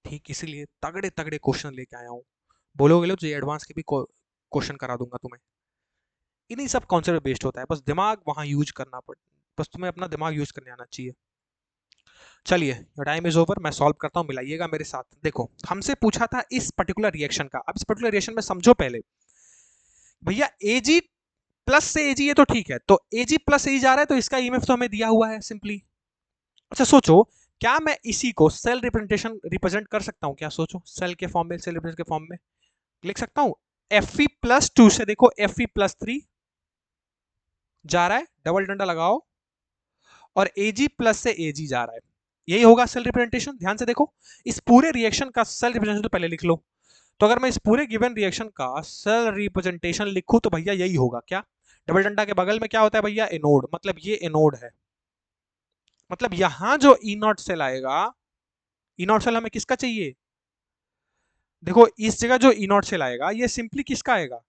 ठीक इसीलिए तगड़े तगड़े क्वेश्चन लेके आया हूँ। बोलोगे लो जो एडवांस के भी क्वेश्चन करा दूंगा तुम्हें। इन्हीं सब कॉन्सेप्ट बेस्ड होता है, बस दिमाग वहाँ यूज करना पड़, बस तुम्हें अपना दिमाग यूज करने आना चाहिए। चलिए टाइम इज ओवर, मैं सॉल्व करता हूँ, मिलाइएगा मेरे साथ। देखो हमसे पूछा था इस पर्टिकुलर रिएक्शन का। अब इस पर्टिकुलर रिएक्शन में समझो पहले भैया, एजी प्लस से एजी, ये तो ठीक है, तो एजी प्लस एजी जा रहा है तो इसका ईएमएफ तो हमें दिया हुआ है सिंपली। अच्छा सोचो, क्या मैं इसी को सेल रिप्रेजेंटेशन रिप्रेजेंट कर सकता हूं क्या? सोचो, सेल के फॉर्म में, सेल रिप्रेजेंट के फॉर्म में लिख सकता हूं। Fe+2 से देखो Fe+3 जा रहा है, डबल डंडा लगाओ, और Ag प्लस से Ag जा रहा है। यही होगा सेल रिप्रेजेंटेशन। ध्यान से देखो, इस पूरे रिएक्शन का सेल रिप्रेजेंटेशन तो पहले लिख लो। तो अगर मैं इस पूरे गिवन रिएक्शन का सेल रिप्रेजेंटेशन लिखूं तो भैया यही होगा क्या? डबल डंडा के बगल में क्या होता है भैया? एनोड। मतलब ये एनोड है। मतलब यहां जो ई नॉट सेल आएगा, ई नॉट सेल हमें किसका चाहिए? देखो इस जगह जो ई नॉट सेल आएगा ये सिंपली किसका आएगा?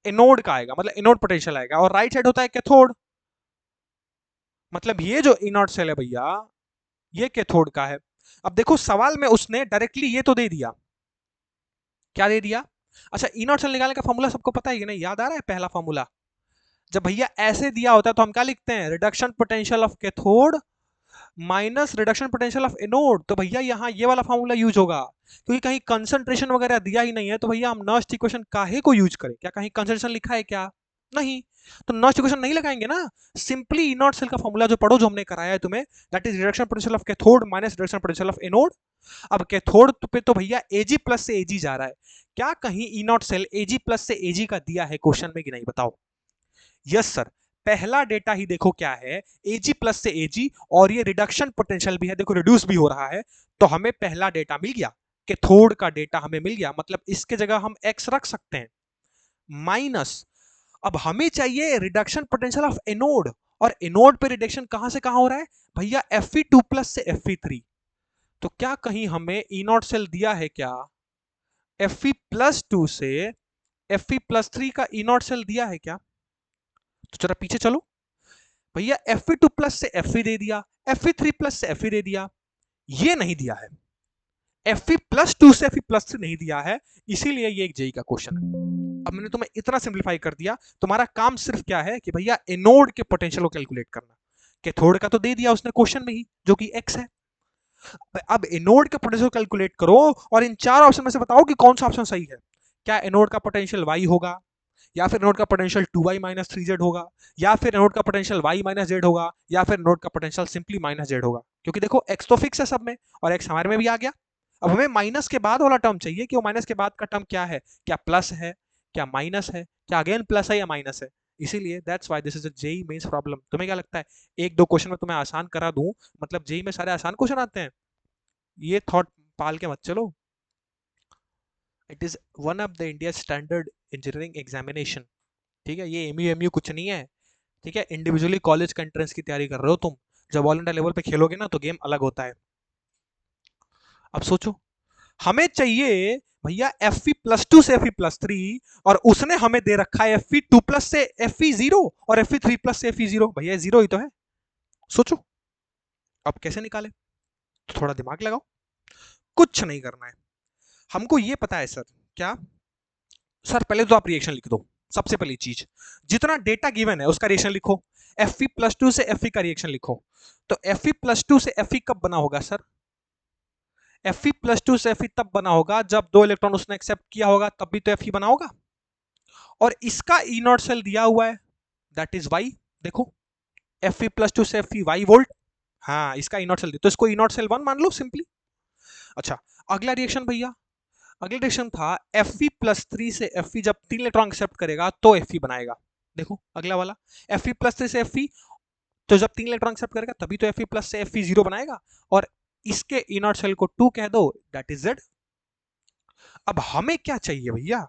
एनोड का आएगा, मतलब एनोड पोटेंशियल आएगा। और राइट साइड होता है कैथोड। मतलब ये जो ई नॉट सेल है भैया, ये कैथोड का है। अब देखो सवाल में उसने डायरेक्टली ये तो दे दिया, क्या दे दिया? अच्छा, ई नॉट सेल निकालने का फॉर्मूला सबको पता है कि नहीं? याद आ रहा है पहला फॉर्मूला? जब भैया ऐसे दिया होता है तो हम क्या लिखते हैं? Reduction potential of cathode minus reduction potential of anode. तो भैया यहाँ ये वाला फॉर्मूला यूज होगा, क्योंकि कहीं कंसंट्रेशन वगैरह दिया ही नहीं है। तो भैया हम नॉस्ट इक्वेशन काहे को यूज करें? क्या कहीं कंसंट्रेशन लिखा है क्या? नहीं। तो नॉस्ट इक्वेशन नहीं लगाएंगे ना, सिंपली ई नॉट सेल का फॉर्मूला जो पढ़ो, जो हमने कराया है तुम्हें, that is reduction potential of cathode minus reduction potential of anode. अब कैथोड पे तो भैया एजी प्लस से एजी जा रहा है। क्या कहीं ई नॉट सेल एजी प्लस से एजी का दिया है क्वेश्चन में कि नहीं? बताओ। यस सर, पहला डेटा ही देखो क्या है, एजी प्लस से एजी, और ये रिडक्शन पोटेंशियल भी है, देखो रिड्यूस भी हो रहा है। तो हमें पहला डेटा मिल गया, कैथोड का डेटा हमें मिल गया। मतलब इसके जगह हम एक्स रख सकते हैं, माइनस अब हमें चाहिए रिडक्शन पोटेंशियल ऑफ एनोड। और एनोड पे रिडक्शन कहां से कहां हो रहा है भैया? Fe2+ से Fe3। तो क्या कहीं हमें ई नॉट सेल दिया है क्या? Fe+2 से Fe+3 का ई नॉट सेल दिया है क्या? तो जरा पीछे चलो भैया, Fe2+ से Fe दे दिया, Fe3+ से Fe दे दिया, ये नहीं दिया है। Fe+2 से Fe+3 नहीं दिया है, इसीलिए ये एक जेई का क्वेश्चन है। अब मैंने तुम्हें इतना सिंप्लीफाई कर दिया, तुम्हारा काम सिर्फ क्या है कि भैया एनोड के पोटेंशियल को कैलकुलेट करना। कैथोड का तो दे दिया उसने क्वेश्चन में ही, जो कि x है। अब एनोड के पोटेंशियल कैलकुलेट करो और इन चार ऑप्शन में से बताओ कि कौन सा ऑप्शन सही है। क्या एनोड का पोटेंशियल y होगा, या फिर एनोड का पोटेंशियल 2y माइनस 3z होगा, या फिर एनोड का पोटेंशियल y माइनस जेड होगा, या फिर एनोड का पोटेंशियल सिंपली माइनस जेड होगा। क्योंकि देखो x तो फिक्स है सब में और x हमारे में भी आ गया। अब हमें माइनस के बाद वाला टर्म चाहिए कि वो माइनस के बाद का टर्म क्या है, क्या प्लस है, क्या माइनस है, क्या अगेन प्लस है या माइनस है। इसीलिए that's why this is a JEE Mains problem. तुम्हें क्या लगता है एक दो क्वेश्चन में तुम्हें आसान करा दूं मतलब जेई में सारे आसान क्वेश्चन आते हैं? ये थॉट पाल के मत चलो। It is one of the India standard engineering examination. ठीक है, ये एमयू कुछ नहीं है। ठीक है, इंडिविजुअली कॉलेज का एंट्रेंस की तैयारी कर रहे हो तुम, जब ऑल इंडिया लेवल पे खेलोगे ना तो गेम अलग होता है। अब सोचो, हमें चाहिए भैया Fe+2 से Fe+3 और उसने हमें दे रखा है Fe2+ से Fe0 और Fe3+ से Fe0। भैया जीरो ही तो है। सोचो अब कैसे निकाले, तो थोड़ा दिमाग लगाओ। कुछ नहीं करना है, हमको ये पता है सर। क्या सर? पहले तो आप रिएक्शन लिख दो। सबसे पहली चीज, जितना डेटा गिवन है उसका रिएक्शन लिखो। Fe+2 से Fe का रिएक्शन लिखो। तो Fe+2 से Fe कब बना होगा सर? Fe+2 से Fe तब बना होगा जब दो इलेक्ट्रॉन उसने एक्सेप्ट किया होगा, तब भी तो Fe बना होगा। और इसका ई नॉट सेल दिया हुआ है, दैट इज वाई। देखो Fe+2 से Fe y वोल्ट। हाँ, इसका ई नॉट सेल दिया तो इसको ई नॉट सेल 1 मान लो सिंपली। अच्छा, अगला रिएक्शन भैया, अगला रिएक्शन था Fe+3 से Fe जब 3 इलेक्ट्रॉन एक्सेप्ट करेगा तो Fe बनाएगा। देखो अगला वाला, Fe+3 से Fe तो जब 3 इलेक्ट्रॉन एक्सेप्ट करेगा तभी तो Fe+ से Fe0 बनाएगा। और इसके ई नॉट सेल को 2 कह दो, दैट इज Z। अब हमें क्या चाहिए भैया?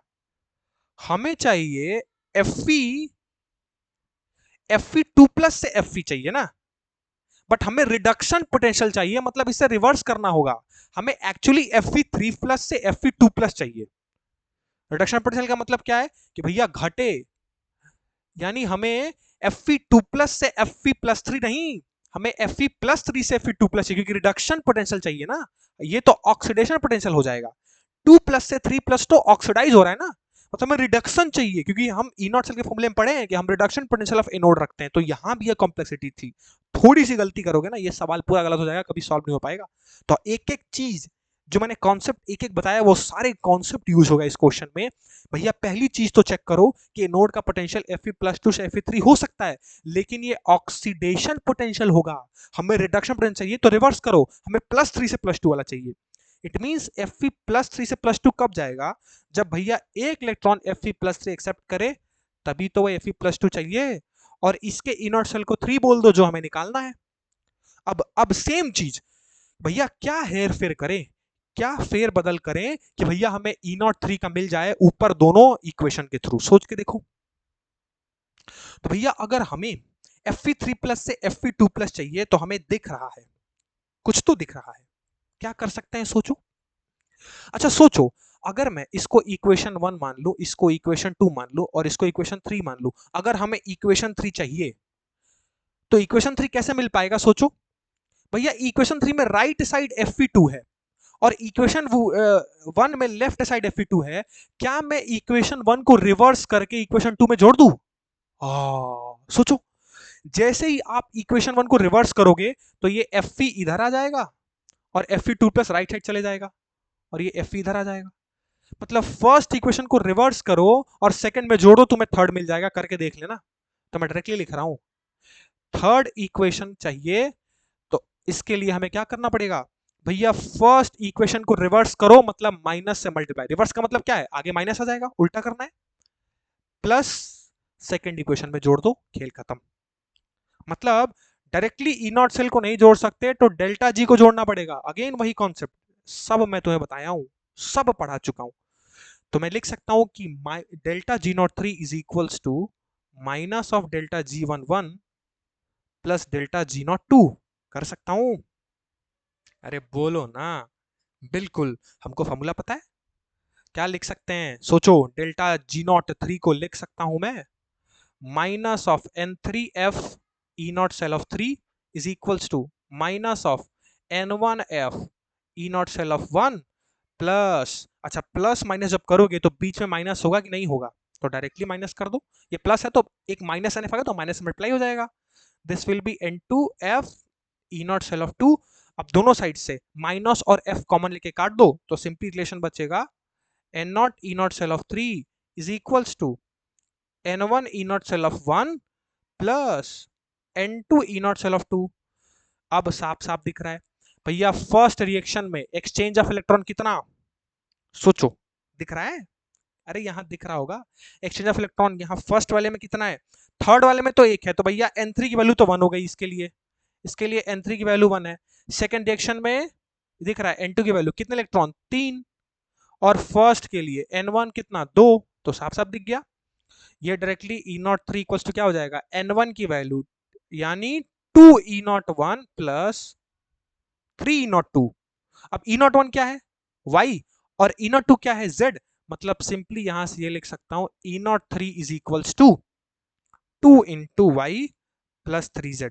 हमें चाहिए Fe2+ से Fe चाहिए ना, बट हमें रिडक्शन पोटेंशियल चाहिए, मतलब इसे रिवर्स करना होगा। हमें एक्चुअली Fe3+ से Fe2+ चाहिए। रिडक्शन पोटेंशियल का मतलब क्या है कि भैया घटे, यानी हमें Fe2+ से Fe+3 नहीं, हमें Fe+3 से Fe2+ चाहिए, क्योंकि रिडक्शन पोटेंशियल चाहिए ना। ये तो ऑक्सीडेशन पोटेंशियल हो जाएगा। 2+ से 3+ तो ऑक्सीडाइज हो रहा है ना, मतलब हमें रिडक्शन चाहिए, क्योंकि हम ई नॉट सेल के फॉर्मूले में पढ़े हैं कि हम रिडक्शन पोटेंशियल ऑफ एनोड रखते हैं। तो यहां भी ये कॉम्प्लेक्सिटी थी। थोड़ी सी गलती करोगे ना ये सवाल पूरा गलत हो जाएगा, कभी सॉल्व नहीं हो पाएगा। तो एक एक चीज जो मैंने कॉन्सेप्ट एक एक बताया वो सारे कॉन्सेप्ट यूज होगा इस क्वेश्चन में। भैया पहली चीज तो चेक करो कि नोड का पोटेंशियल Fe+2 से Fe3 हो सकता है, लेकिन ये ऑक्सीडेशन पोटेंशियल होगा। हमें रिडक्शन पोटेंशियल चाहिए तो रिवर्स करो, हमें +3 से +2 वाला चाहिए। इट मींस Fe+3 से +2 कब जाएगा? जब भैया एक इलेक्ट्रॉन Fe+3 एक्सेप्ट करे, तभी तो वो Fe+2 चाहिए। और इसके इनर्ट सेल को 3 बोल दो जो हमें निकालना है। अब सेम चीज भैया, क्या हेर फेर करें, क्या फेर बदल करें कि भैया हमें E03 का मिल जाए ऊपर दोनों इक्वेशन के थ्रू। सोच के देखो, तो भैया अगर हमें Fe3+ से Fe2+ चाहिए तो हमें दिख रहा है, कुछ तो दिख रहा है। क्या कर सकते हैं सोचो। अच्छा सोचो, अगर मैं इसको इक्वेशन 1 मान लूं, इसको इक्वेशन 2 मान लूं और इसको इक्वेशन 3 मान लूं, अगर हमें इक्वेशन 3 चाहिए तो इक्वेशन 3 कैसे मिल पाएगा? सोचो भैया, इक्वेशन 3 में राइट साइड Fe2 है और इक्वेशन 1 में लेफ्ट साइड Fe2 है। क्या मैं इक्वेशन 1 को रिवर्स करके इक्वेशन 2 में जोड़ दूं? सोचो, जैसे ही आप इक्वेशन 1 को रिवर्स करोगे तो ये Fe इधर आ जाएगा और Fe2+ राइट साइड चले जाएगा और ये Fe इधर आ जाएगा। मतलब फर्स्ट इक्वेशन को रिवर्स करो और सेकंड में जोड़ो, तुम्हें थर्ड मिल जाएगा। करके देख लेना, तो मैं डायरेक्टली लिख रहा हूं। थर्ड इक्वेशन चाहिए तो इसके लिए हमें क्या करना पड़ेगा भैया? फर्स्ट इक्वेशन को रिवर्स करो, मतलब माइनस से मल्टीप्लाई। रिवर्स का मतलब क्या है? आगे माइनस आ जाएगा, उल्टा करना है। प्लस सेकंड इक्वेशन में जोड़ दो, खेल खत्म। मतलब डायरेक्टली ई नॉट सेल को नहीं जोड़ सकते तो डेल्टा जी को जोड़ना पड़ेगा। अगेन वही कॉन्सेप्ट, सब मैं तुम्हें बताया हूं, सब पढ़ा चुका हूं। तो मैं लिख सकता हूं कि delta G03 is equals to minus of delta G11 plus delta G02। कर सकता हूं? अरे बोलो ना। बिल्कुल, हमको फॉर्मूला पता है। क्या लिख सकते हैं सोचो? डेल्टा G03 को लिख सकता हूं मैं minus of N3F E0 cell of 3 is equals to minus of N1F E not cell of 1 plus, अच्छा प्लस माइनस जब करोगे तो बीच में माइनस होगा कि नहीं होगा, तो डायरेक्टली माइनस कर दो, ये प्लस है तो एक माइनस एन एफ आएगा तो माइनस मल्टीप्लाई हो जाएगा, this will be N two F E not cell of 2। अब दोनों साइड से माइनस और एफ कॉमन लेके काट दो तो सिंपली रिलेशन बचेगा N naught E not cell of 3 is equals to N one E not cell of 1 plus N two E not cell of 2। अब साफ साफ दिख रहा है भैया, फर्स्ट रिएक्शन में एक्सचेंज ऑफ इलेक्ट्रॉन कितना, सोचो, दिख रहा है, अरे यहां दिख रहा होगा एक्सचेंज ऑफ इलेक्ट्रॉन, यहां फर्स्ट वाले में कितना है, थर्ड वाले में तो एक है, तो भैया N3 की वैल्यू तो 1 हो गई, इसके लिए N3 की वैल्यू 1 है। सेकंड रिएक्शन में दिख रहा है N2 की वैल्यू कितने इलेक्ट्रॉन 3, और फर्स्ट के लिए N1 कितना 2, तो साफ साफ दिख गया, ये directly E naught three equals to क्या हो जाएगा N1 की वैल्यू यानी 2 E naught 1 plus 3 E naught 2। अब ई नॉट 1 क्या है y, और ई नॉट 2 क्या है z, मतलब सिंपली यहां से ये लिख सकता हूं E not 3 is equals to 2 into Y plus 3z।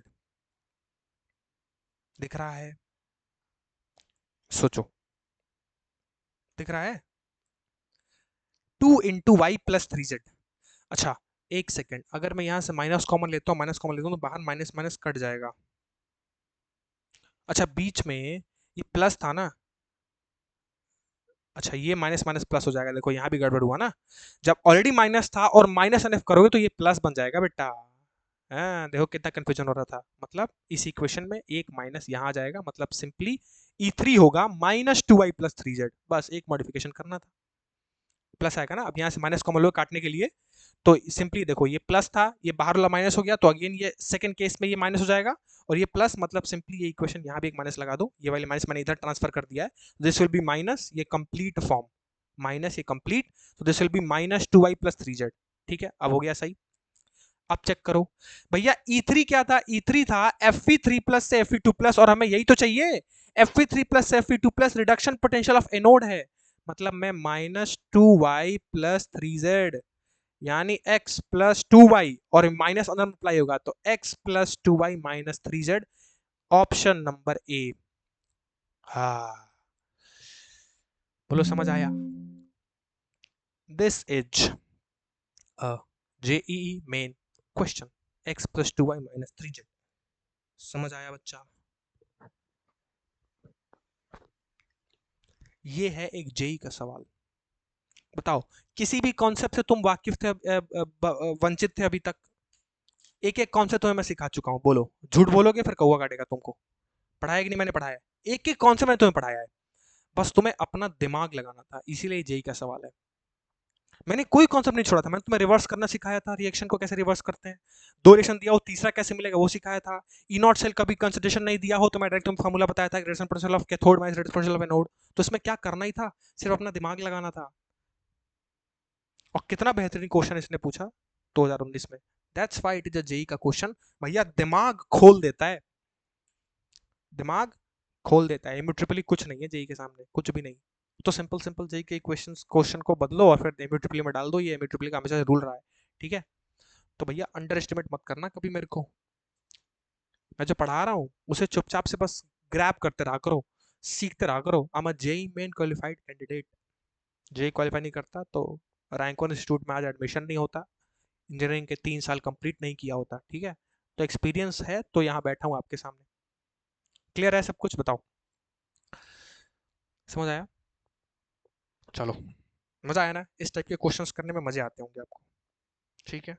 दिख रहा है, सोचो, दिख रहा है 2 इंटू वाई प्लस 3z। अच्छा एक सेकेंड, अगर मैं यहां से माइनस कॉमन लेता हूं तो बाहर माइनस माइनस कट जाएगा, अच्छा बीच में ये प्लस था ना, अच्छा ये माइनस माइनस प्लस हो जाएगा, देखो यहाँ भी गड़बड़ हुआ ना, जब ऑलरेडी माइनस था और माइनस एन एफ करोगे तो ये प्लस बन जाएगा बेटा। हाँ देखो कितना कंफ्यूजन हो रहा था, मतलब इस इक्वेशन में एक माइनस यहाँ आ जाएगा, मतलब सिंपली E3 होगा माइनस 2y प्लस 3z, बस एक मॉडिफिकेशन करना था, प्लस आएगा ना, अब यहाँ से माइनस कॉमन लो काटने के लिए, तो सिंपली देखो ये प्लस था, ये बाहर वाला माइनस हो गया, तो अगेन ये सेकंड केस में ये माइनस हो जाएगा, और ये प्लस, मतलब सिंपली ये इक्वेशन यहाँ भी एक माइनस लगा दो, ये वाले माइनस मैंने इधर ट्रांसफर कर दिया है, दिस विल बी माइनस, ये कंप्लीट फॉर्म माइनस, ये कंप्लीट, तो this will B minus 2y plus 3z। ठीक है, अब हो गया सही। अब चेक करो भैया E3 क्या था, E3 था Fe3 प्लस से Fe2 प्लस, और हमें यही तो चाहिए, Fe3 प्लस से Fe2 plus reduction potential of anode है, मतलब मैं माइनस 2y प्लस 3z यानी x प्लस 2y, और माइनस अंदर अप्लाई होगा तो x plus 2y minus 3z, option number A. हाँ बोलो समझ आया, this is a JEE main question, x plus 2y minus 3z। समझ आया बच्चा, ये है एक जेई का सवाल। बताओ किसी भी कॉन्सेप्ट से तुम वाकिफ थे, वंचित थे अभी तक, एक एक कॉन्सेप्ट तुम्हें मैं सिखा चुका हूं, बोलो झूठ बोलोगे फिर कौवा काटेगा तुमको, पढ़ाया कि नहीं मैंने पढ़ाया, एक एक कॉन्सेप्ट मैंने तुम्हें पढ़ाया है, बस तुम्हें अपना दिमाग लगाना था, इसीलिए जेई का सवाल है। मैंने कोई कॉन्सेप्ट नहीं छोड़ा था, मैंने तुम्हें रिवर्स करना सिखाया था, रिएक्शन को कैसे रिवर्स करते हैं, दो रिएक्शन दिया हो तीसरा कैसे मिलेगा वो सिखाया था, ई नॉट सेल कभी कंसिडरेशन नहीं दिया हो तो मैं डायरेक्ट तुम्हें फार्मूला बताया था, reduction potential of cathode minus reduction potential of anode, तो इसमें क्या करना ही था, सिर्फ अपना दिमाग लगाना था। और कितना बेहतरीन क्वेश्चन इसने पूछा 2019 में, that's why it is a JEE का क्वेश्चन, भैया दिमाग खोल देता है, दिमाग खोल देता है, इम्यूट्रिपली कुछ नहीं है जेई के सामने, कुछ भी नहीं, तो सिंपल सिंपल जेई के क्वेश्चन को बदलो और फिर इम्यूट्रिपली में डाल दो, ये इम्यूट्रिपली का हमेशा रूल रहा है, ठीक है। तो भैया अंडर एस्टिमेट मत करना कभी मेरे को, मैं जो पढ़ा रहा हूँ उसे चुपचाप से बस ग्रैब करते रहा करो, सीखते रहा करो, I am a JEE Main qualified candidate, JEE qualify नहीं करता तो रैंक वन इंस्टीट्यूट में आज एडमिशन नहीं होता, इंजीनियरिंग के 3 साल कंप्लीट नहीं किया होता, ठीक है, तो एक्सपीरियंस है तो यहाँ बैठा हूँ आपके सामने। क्लियर है सब कुछ, बताओ समझ आया, चलो मजा आया ना, इस टाइप के क्वेश्चंस करने में मजे आते होंगे आपको, ठीक है।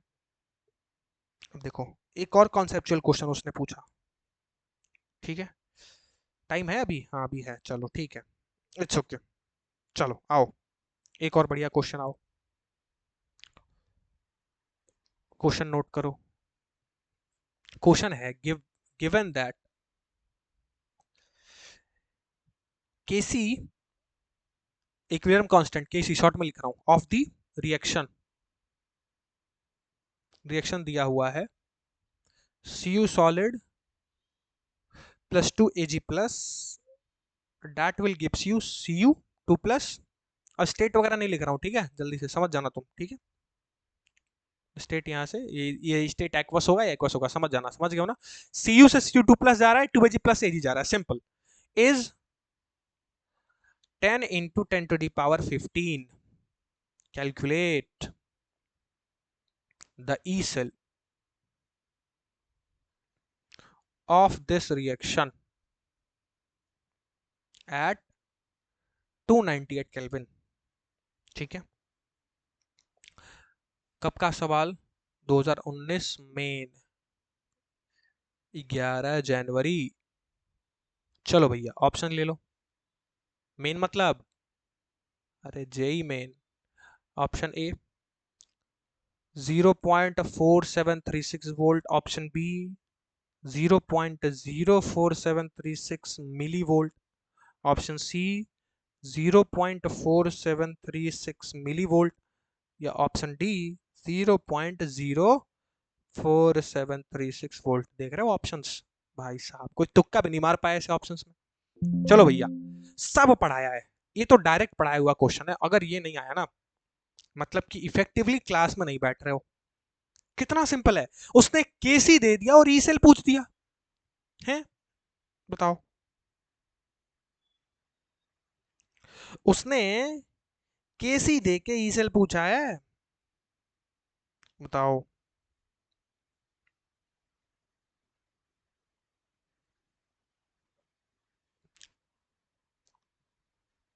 अब देखो एक और कॉन्सेप्चुअल क्वेश्चन उसने पूछा, ठीक है, टाइम है अभी, हाँ अभी है, चलो ठीक है, इट्स ओके, चलो आओ एक और बढ़िया क्वेश्चन, आओ क्वेश्चन नोट करो, क्वेश्चन है given that KC, equilibrium constant KC short में लिख रहा हूं ऑफ द रिएक्शन, रिएक्शन दिया हुआ है Cu solid plus 2 Ag plus that will gives you Cu 2 plus, अब स्टेट वगैरह नहीं लिख रहा हूँ, ठीक है, जल्दी से समझ जाना तुम, ठीक है, स्टेट यहाँ से ये स्टेट एक्वस होगा या एक्वस होगा, समझ जाना, समझ गए हो ना, Cu से Cu2 प्लस जा रहा है, 2Ag प्लस Ag जा रहा है, simple, is 10 into 10 to the power 15. Calculate the E cell of this reaction at 298 Kelvin. ठीक है, कब का सवाल? 2019 मेन, 11 जनवरी। चलो भैया ऑप्शन ले लो। मेन मतलब अरे JEE Main. Option A 0.4736 volt, option B 0.04736 milli volt, option C 0.4736 milli volt, या ऑप्शन डी 0.04736 वोल्ट। देख रहे हो ऑप्शंस? भाई साहब कोई तुक्का भी नहीं मार पाया ऐसे ऑप्शंस में। चलो भैया, सब पढ़ाया है, ये तो डायरेक्ट पढ़ाया हुआ क्वेश्चन है। अगर ये नहीं आया ना, मतलब कि इफेक्टिवली क्लास में नहीं बैठ रहे हो। कितना सिंपल है, उसने केसी दे दिया और ई सेल पूछ दिया है। बताओ, उसने केसी दे के ई सेल पूछा है। बताओ।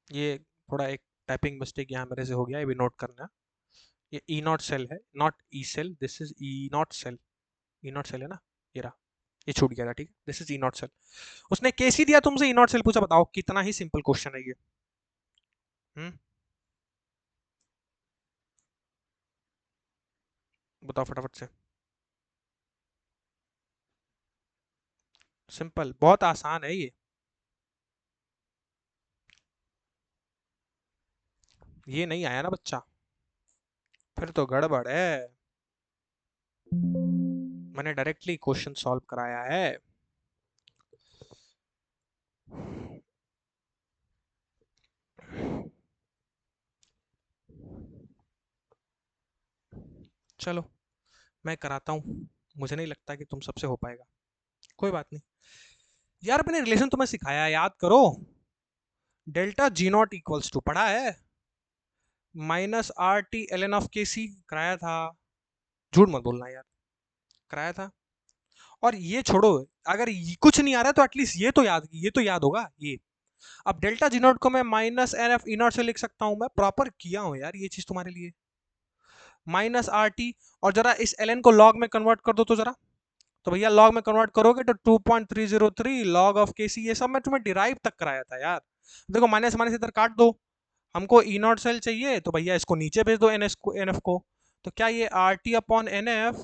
ये थोड़ा एक टाइपिंग मिस्टेक यहाँ मेरे से हो गया, ये भी नोट करना। ये ई नॉट सेल है, naught E cell. This is E not cell. E not cell है ना, ये रहा, ये छूट गया था। ठीक है, this is E not cell. उसने केसी दिया, तुमसे ई नॉट सेल पूछा। बताओ कितना ही सिंपल क्वेश्चन है ये। हम्म, बताओ फटाफट से। सिंपल, बहुत आसान है ये। ये नहीं आया ना बच्चा, फिर तो गड़बड़ है। मैंने डायरेक्टली क्वेश्चन सॉल्व कराया है। चलो मैं कराता हूँ, मुझे नहीं लगता कि तुम सबसे हो पाएगा। कोई बात नहीं यार, मैंने रिलेशन तुम्हें सिखाया है, याद करो। Delta G naught equals to पढ़ा है, minus R T L N of K C कराया था। झूठ मत बोलना यार, कराया था। और ये छोड़ो, अगर ये कुछ नहीं आ रहा है तो एटलीस्ट ये तो याद होगा ये। अब डेल्टा जी नॉट को मैं minus N F E naught से लिख सकता हूं। मैं प्रॉपर किया हूं यार ये चीज तुम्हारे लिए। माइनस आर टी, और जरा इस एल एन को लॉग में कन्वर्ट कर दो तो जरा। तो भैया लॉग में कन्वर्ट करोगे तो 2.303 लॉग ऑफ के सी। ये सब मैं तुम्हें डिराइव तक कराया था यार। देखो माइनस माइनस इधर काट दो। हमको ई नॉट सेल चाहिए तो भैया इसको नीचे भेज दो, एन एफ को। तो क्या ये R T upon N F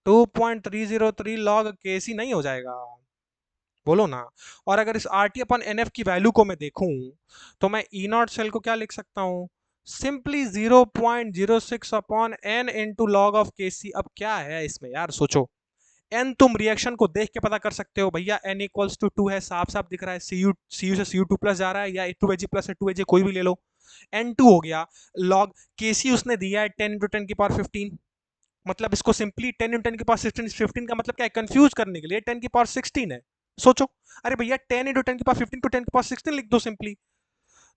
2.303 log K C नहीं हो जाएगा? बोलो ना। और अगर इस आर टी अपन एन एफ की वैल्यू को मैं देखूं, तो मैं ई नॉट सेल को क्या लिख सकता हूं? Simply 0.06 upon N into log of K C. अब क्या है इसमें यार, सोचो। एन तुम रिएक्शन को देख के पता कर सकते हो भैया, एन इक्वल्स टू 2 है, साफ साफ दिख रहा है। सी यू से सी यू टू प्लस जा रहा है, या टू एजी प्लस है, टू एजी कोई भी ले लो। एन टू हो गया। लॉग के सी उसने दिया है 10 इंटू 10 की पावर 15। मतलब इसको सिंपली 10 इंटू 10 की पावर 16, 15 का मतलब क्या है, कंफ्यूज करने के लिए 10 की पावर 16 है। सोचो, अरे भैया 10 इंटू 10 की पावर 15 टू 10 की पावर 16 लिख दो सिंपली।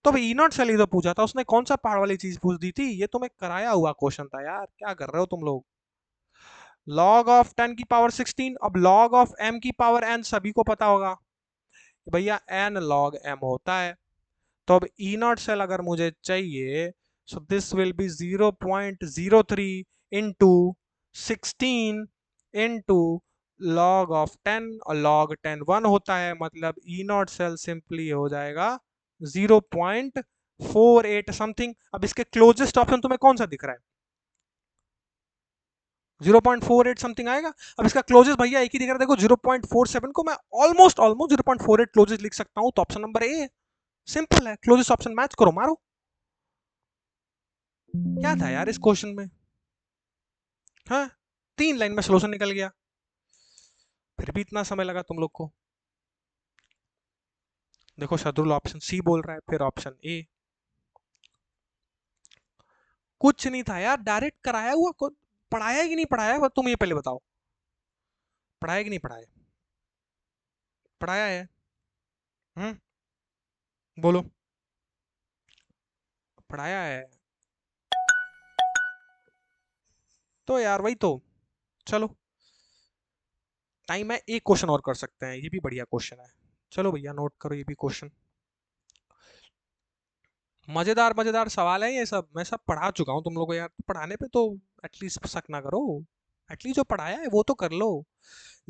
तो भाई ई नॉट सेल तो पूछा था उसने, कौन सा पहाड़ वाली चीज पूछ दी थी? ये तो मैं कराया हुआ क्वेश्चन था यार, क्या कर रहे हो तुम लोग। लॉग ऑफ 10 की पावर 16, अब लॉग ऑफ m की पावर n सभी को पता होगा कि भैया n लॉग m होता है। तो अब ई नॉट सेल अगर मुझे चाहिए, so this will B 0.03 into 16 into log of 10, और लॉग 10 1 होता है, मतलब ई नॉट सेल सिंपली हो जाएगा 0.48 समथिंग। अब इसके क्लोजेस्ट ऑप्शन तुम्हें कौन सा दिख रहा है? 0.48 समथिंग आएगा। अब इसका क्लोजेस्ट भैया एक ही दिख रहा है, देखो 0.47 को मैं ऑलमोस्ट ऑलमोस्ट 0.48 क्लोजेस्ट लिख सकता हूं। तो ऑप्शन नंबर ए सिंपल है, क्लोजेस्ट ऑप्शन मैच करो, मारो। क्या था यार इस क्वेश्चन में? हाँ, 3 लाइन में सोल्यूशन निकल गया, फिर भी इतना समय लगा तुम लोग को। देखो शत्रुल ऑप्शन सी बोल रहा है, फिर ऑप्शन ए। कुछ नहीं था यार, डायरेक्ट कराया हुआ। पढ़ाया कि नहीं पढ़ाया, तुम ये पहले बताओ। पढ़ाया कि नहीं पढ़ाया? पढ़ाया है। हम्म, बोलो। पढ़ाया है तो यार, वही तो। चलो, टाइम है, एक क्वेश्चन और कर सकते हैं, ये भी बढ़िया क्वेश्चन है। चलो भैया, नोट करो ये भी क्वेश्चन। मजेदार मजेदार सवाल है ये सब, मैं सब पढ़ा चुका हूँ तुम लोगों को यार, पढ़ाने पे तो एटलीस्ट शक ना करो। एटलीस्ट जो पढ़ाया है वो तो कर लो।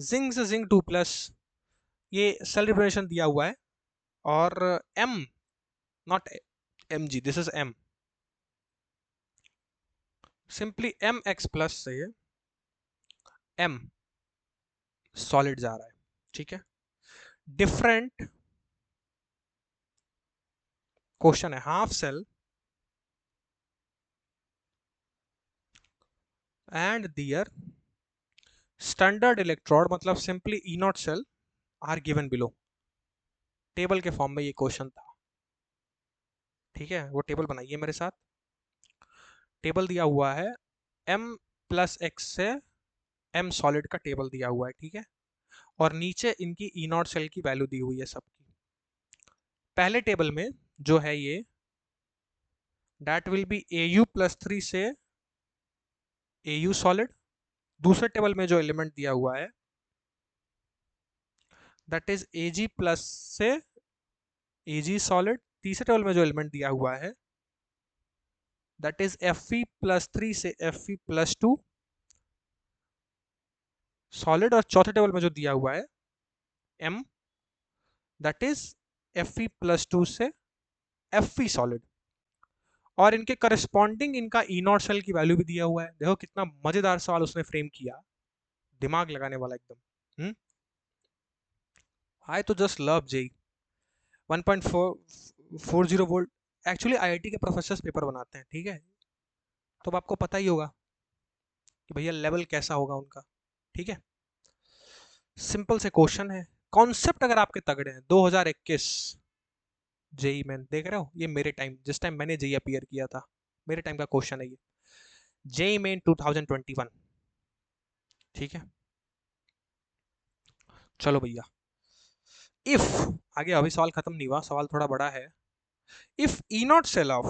जिंक से जिंक 2+, ये सेल रिप्रेजेंटेशन दिया हुआ है। और M, not M G, this is M, simply M X plus से एम सॉलिड जा रहा है, ठीक है। डिफरेंट क्वेश्चन है, half cell and their standard electrode, मतलब simply E not cell are given below. Table के फॉर्म में ये क्वेश्चन था, ठीक है। वो टेबल बनाइए मेरे साथ। टेबल दिया हुआ है, m प्लस एक्स से m सॉलिड का टेबल दिया हुआ है, ठीक है। और नीचे इनकी ई नॉट सेल की वैल्यू दी हुई है सबकी। पहले टेबल में जो है ये, दैट विल बी au+3 से au सॉलिड। दूसरे टेबल में जो एलिमेंट दिया हुआ है, दैट इज ag+ से ag सॉलिड। तीसरे टेबल में जो एलिमेंट दिया हुआ है, दैट इज fe+3 से fe+2 सॉलिड। और चौथे टेबल में जो दिया हुआ है m, दैट इज fe+2 से fe सॉलिड। और इनके करस्पॉन्डिंग इनका ई नॉट सेल की वैल्यू भी दिया हुआ है। देखो कितना मजेदार सवाल उसने फ्रेम किया, दिमाग लगाने वाला एकदम। आई तो just love JEE 1.440 volt. Actually IIT के प्रोफेसर पेपर बनाते हैं, ठीक है। तो अब आपको पता ही होगा कि भैया लेवल कैसा होगा उनका, ठीक है। सिंपल से क्वेश्चन है, कॉन्सेप्ट अगर आपके तगड़े हैं। 2021 जेई मैन, देख रहे हो, ये मेरे टाइम, जिस टाइम मैंने जेई अपीयर किया था, मेरे टाइम का क्वेश्चन है ये। जेई मेन 2021, ठीक है। चलो भैया, इफ, आगे अभी सवाल खत्म नहीं हुआ, सवाल थोड़ा बड़ा है। If E not cell of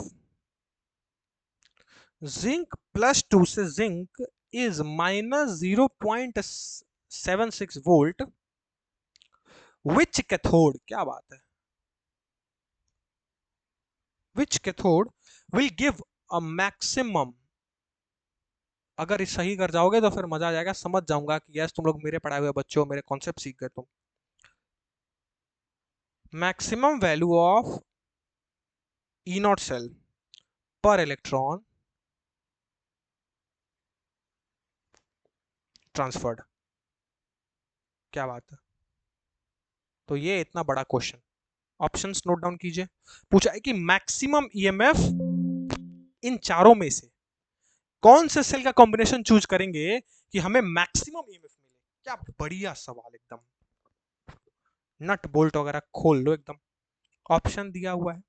जिंक+2 से zinc is -0.76 volt, which cathode, क्या बात है, which cathode will give a maximum. अगर इस सही कर जाओगे तो फिर मजा आ जाएगा, समझ जाऊंगा कि यस तुम लोग मेरे पढ़ाए हुए बच्चों, मेरे कॉन्सेप्ट सीख गए तुम। Maximum value of E not cell पर इलेक्ट्रॉन ट्रांसफर्ड, क्या बात है। तो ये इतना बड़ा क्वेश्चन, ऑप्शंस नोट डाउन कीजिए। पूछा है कि मैक्सिमम ईएमएफ इन चारों में से कौन से सेल का कॉम्बिनेशन चूज करेंगे कि हमें मैक्सिमम ईएमएफ मिले। क्या बढ़िया सवाल एकदम, नट बोल्ट वगैरह खोल लो एकदम। ऑप्शन दिया हुआ है,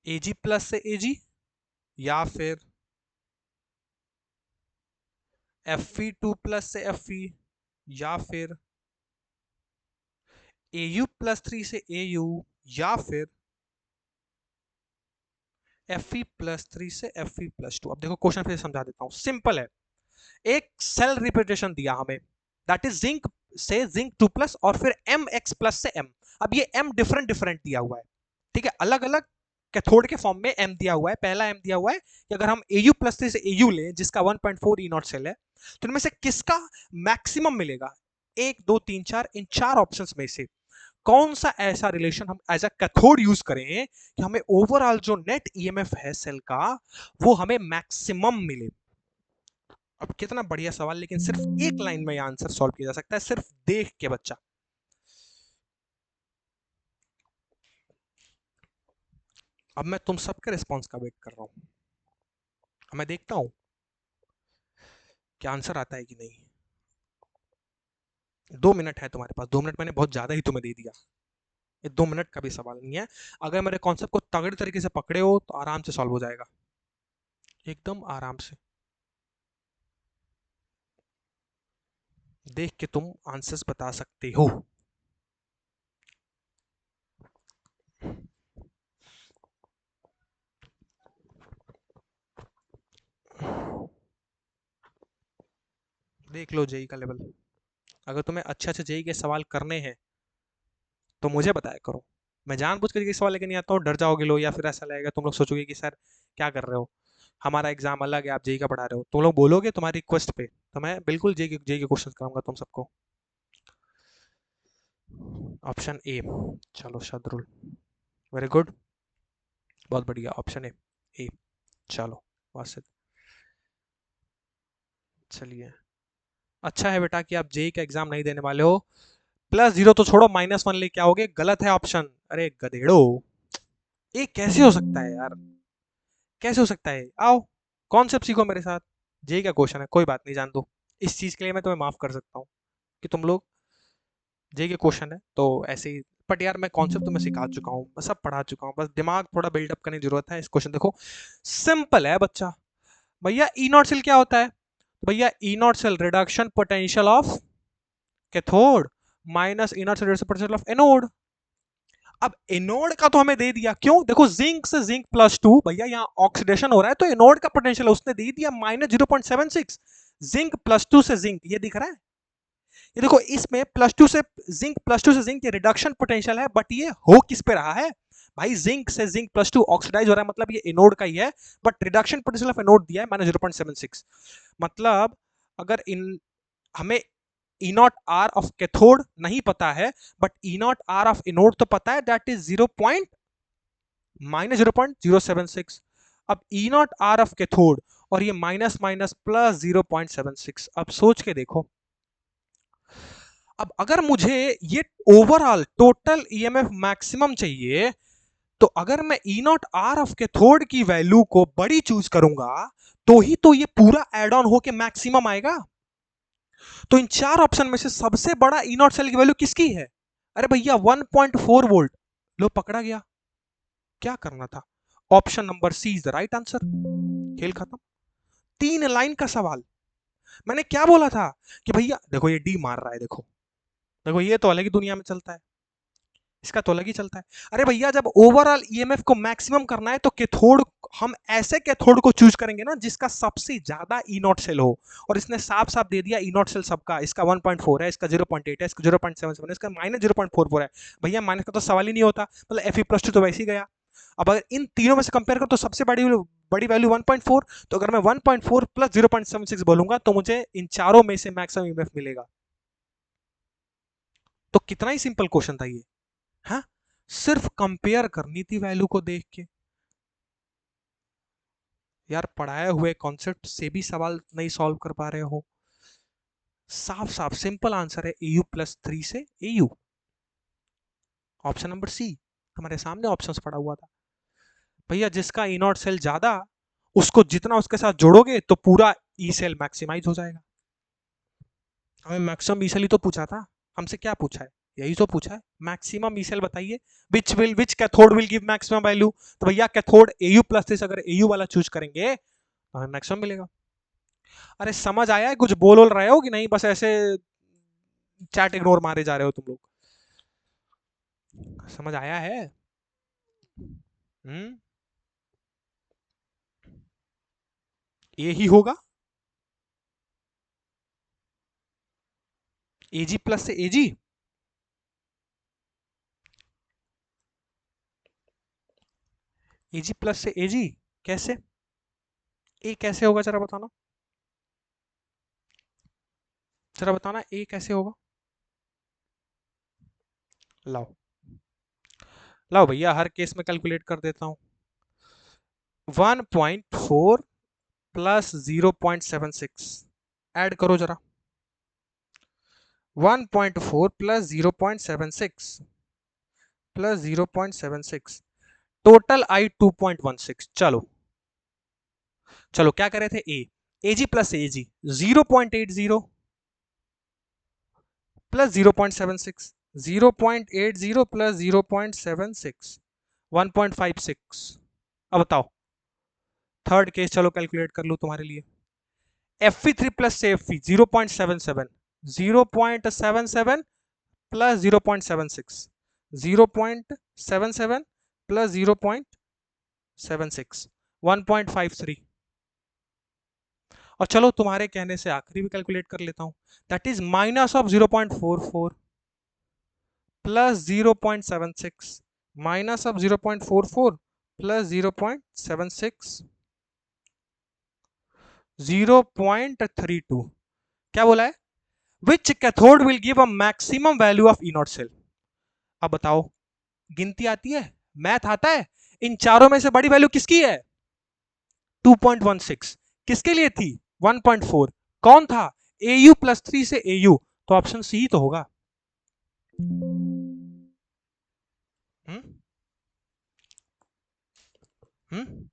Ag+ से Ag, या फिर Fe2+ से Fe, या फिर Au+3 से Au, या फिर Fe+3 से Fe+2। अब देखो क्वेश्चन फिर समझा देता हूं, सिंपल है। एक सेल रिप्रेजेंटेशन दिया हमें, दैट इज जिंक से जिंक 2+, और फिर mx+ से m। अब ये m डिफरेंट डिफरेंट दिया हुआ है, ठीक है, अलग अलग कैथोड के फॉर्म में m दिया हुआ है। पहला m दिया हुआ है कि अगर हम Au+3 से Au लें, जिसका 1.4 ई नॉट सेल है, तो इनमें से किसका मैक्सिमम मिलेगा। 1 2 3 4, इन चार ऑप्शंस में से कौन सा ऐसा रिलेशन हम एज अ कैथोड यूज करें कि हमें ओवरऑल जो नेट ईएमएफ है सेल का, वो हमें मैक्सिमम मिले। अब कितना बढ़िया सवाल, लेकिन सिर्फ एक लाइन में आंसर सॉल्व किया जा सकता है, सिर्फ देख के बच्चा। अब मैं तुम सबके रिस्पॉन्स का वेट कर रहा हूं, मैं देखता हूं कि आंसर आता है कि नहीं। 2 मिनट है तुम्हारे पास, 2 मिनट मैंने बहुत ज्यादा ही तुम्हें दे दिया। ये 2 मिनट का भी सवाल नहीं है। अगर मेरे कॉन्सेप्ट को तगड़े तरीके से पकड़े हो तो आराम से सॉल्व हो जाएगा, एकदम आराम से। देख के तुम आंसर्स बता सकते हो। देख लो जेई का लेवल। अगर तुम्हें अच्छे अच्छे जेई के सवाल करने हैं तो मुझे बताया करो। मैं जानबूझ कर ये सवाल लेके नहीं आता हूँ, डर जाओगे लो, या फिर ऐसा लगेगा तुम लोग सोचोगे कि सर क्या कर रहे हो, हमारा एग्जाम अलग है, आप जेई का पढ़ा रहे हो। तुम लोग बोलोगे तुम्हारी रिक्वेस्ट पे तो मैं बिल्कुल जेई के क्वेश्चन कराऊंगा तुम सबको। Option A. चलो शदरुल, वेरी गुड, बहुत बढ़िया, ऑप्शन ए। ए। चलो वासित, चलिए, अच्छा है बेटा कि आप जेई का एग्जाम नहीं देने वाले हो। +0 तो छोड़ो, -1 लेके आओगे, गलत है ऑप्शन। अरे गधेड़ो, ये कैसे हो सकता है यार, कैसे हो सकता है? आओ कॉन्सेप्ट सीखो मेरे साथ। जेई का क्वेश्चन है, कोई बात नहीं, जान दो। इस चीज के लिए मैं तुम्हें माफ कर सकता हूँ कि तुम लोग, जेई के क्वेश्चन है तो ऐसे ही। बट यार मैं कॉन्सेप्ट तुम्हें सिखा चुका हूँ, बस सब पढ़ा चुका हूँ, बस दिमाग थोड़ा बिल्डअप करने की जरूरत है। इस क्वेश्चन देखो, सिंपल है बच्चा। भैया ई नॉट सेल क्या होता है? तो भैया E not cell reduction potential of cathode minus E not cell reduction potential of anode. अब एनोड का तो हमें दे दिया, क्यों? देखो जिंक से जिंक +2, भैया यहाँ ऑक्सीडेशन हो रहा है तो एनोड का पोटेंशियल उसने दे दिया -0.76। जिंक +2 से जिंक, ये दिख रहा है, ये देखो इसमें +2 से जिंक ये रिडक्शन पोटेंशियल है, बट ये हो किस पे रहा है? भाई जिंक से जिंक +2 ऑक्सीडाइज हो रहा है, मतलब ये एनोड का ही है, but reduction potential of anode दिया है -0.76। मतलब अगर इन हमें E naught R of cathode नहीं पता है, but E naught R of anode तो पता है, दैट इज -0.076। अब E naught R of cathode और ये माइनस माइनस +0.76। अब सोच के देखो, अब अगर मुझे ये ओवरऑल टोटल ईएमएफ मैक्सिमम चाहिए, तो अगर मैं ई नॉट आर ऑफ कैथोड की वैल्यू को बड़ी चूज करूंगा तो ही तो ये पूरा एड ऑन होके मैक्सिमम आएगा। तो इन चार ऑप्शन में से सबसे बड़ा ई नॉट सेल की वैल्यू किसकी है? अरे भैया 1.4 वोल्ट। लो पकड़ा गया, क्या करना था? Option number C is the right answer. खेल खत्म। 3 लाइन का सवाल। मैंने क्या बोला था कि भैया देखो ये डी मार रहा है, देखो देखो, ये तो अलग ही दुनिया में चलता है, इसका तो अलग ही चलता है। अरे भैया जब ओवरऑल ईएमएफ को मैक्सिमम करना है तो कैथोड, हम ऐसे कैथोड को चूज करेंगे ना जिसका सबसे ज्यादा ई नॉट सेल हो। और इसने साफ साफ दे दिया ई नॉट सेल सबका, इसका 1.4 है, इसका 0.8 है, इसका 0.77 है, इसका -0.44 है। भैया माइनस का तो सवाल ही नहीं होता, मतलब Fe+2 तो वैसे ही गया। अब अगर इन तीनों में से कंपेयर करो तो सबसे बड़ी बड़ी वैल्यू 1.4, तो अगर मैं 1.4 प्लस 0.76 बोलूंगा तो मुझे इन चारों में से मैक्सिमम ईएमएफ मिलेगा। तो कितना ही सिंपल क्वेश्चन था ये। हाँ, सिर्फ कंपेयर करनी थी वैल्यू को देख के। यार पढ़ाए हुए कॉन्सेप्ट से भी सवाल नहीं सॉल्व कर पा रहे हो। साफ साफ सिंपल आंसर है AU+3 से AU। ऑप्शन नंबर सी, हमारे सामने ऑप्शंस पड़ा हुआ था। भैया जिसका ई नॉट सेल ज्यादा, उसको जितना उसके साथ जोड़ोगे तो पूरा ई सेल मैक्सिमाइज हो जाएगा। हमें मैक्सिमम ई सेल ही तो पूछा था, हमसे क्या पूछा है? यही तो पूछा है, मैक्सिमम ई सेल बताइए, which cathode will give maximum value. तो भैया कैथोड AU+3 से अगर AU वाला चूज करेंगे तो हमें मैक्सिमम मिलेगा। अरे समझ आया है? कुछ बोल रहे हो कि नहीं, बस ऐसे चैट इग्नोर मारे जा रहे हो तुम लोग? समझ आया है? हम्म, ए ही होगा। AG+ से AG, AG+ से AG कैसे? ए कैसे होगा जरा बताना, जरा बताना ए कैसे होगा। लाओ, लाओ भैया, हर केस में कैलकुलेट कर देता हूं। 1.4 प्लस 0.76, ऐड करो जरा। 1.4 प्लस 0.76 प्लस 0.76, टोटल आई 2.16। चलो चलो, क्या करे थे? ए, एजी प्लस एजी 0.80 प्लस 0.76, 0.80 प्लस 0.76, 1.56। अब बताओ थर्ड केस, चलो कैलकुलेट कर लो तुम्हारे लिए। Fe3 प्लस से Fe 0.77, 0.77 प्लस 0.76, 0.77 प्लस 0.76, 1.53। और चलो तुम्हारे कहने से आखिरी भी कैलकुलेट कर लेता हूं, that is minus of 0.44 plus 0.76 minus of 0.44 plus 0.76 0.32। क्या बोला है? Which cathode will give a maximum value of E not cell. अब बताओ, गिनती आती है, मैथ आता है, इन चारों में से बड़ी वैल्यू किसकी है? 2.16। किसके लिए थी? 1.4। कौन था? AU प्लस 3 से AU, तो ऑप्शन सी ही तो होगा। हम्म हम्म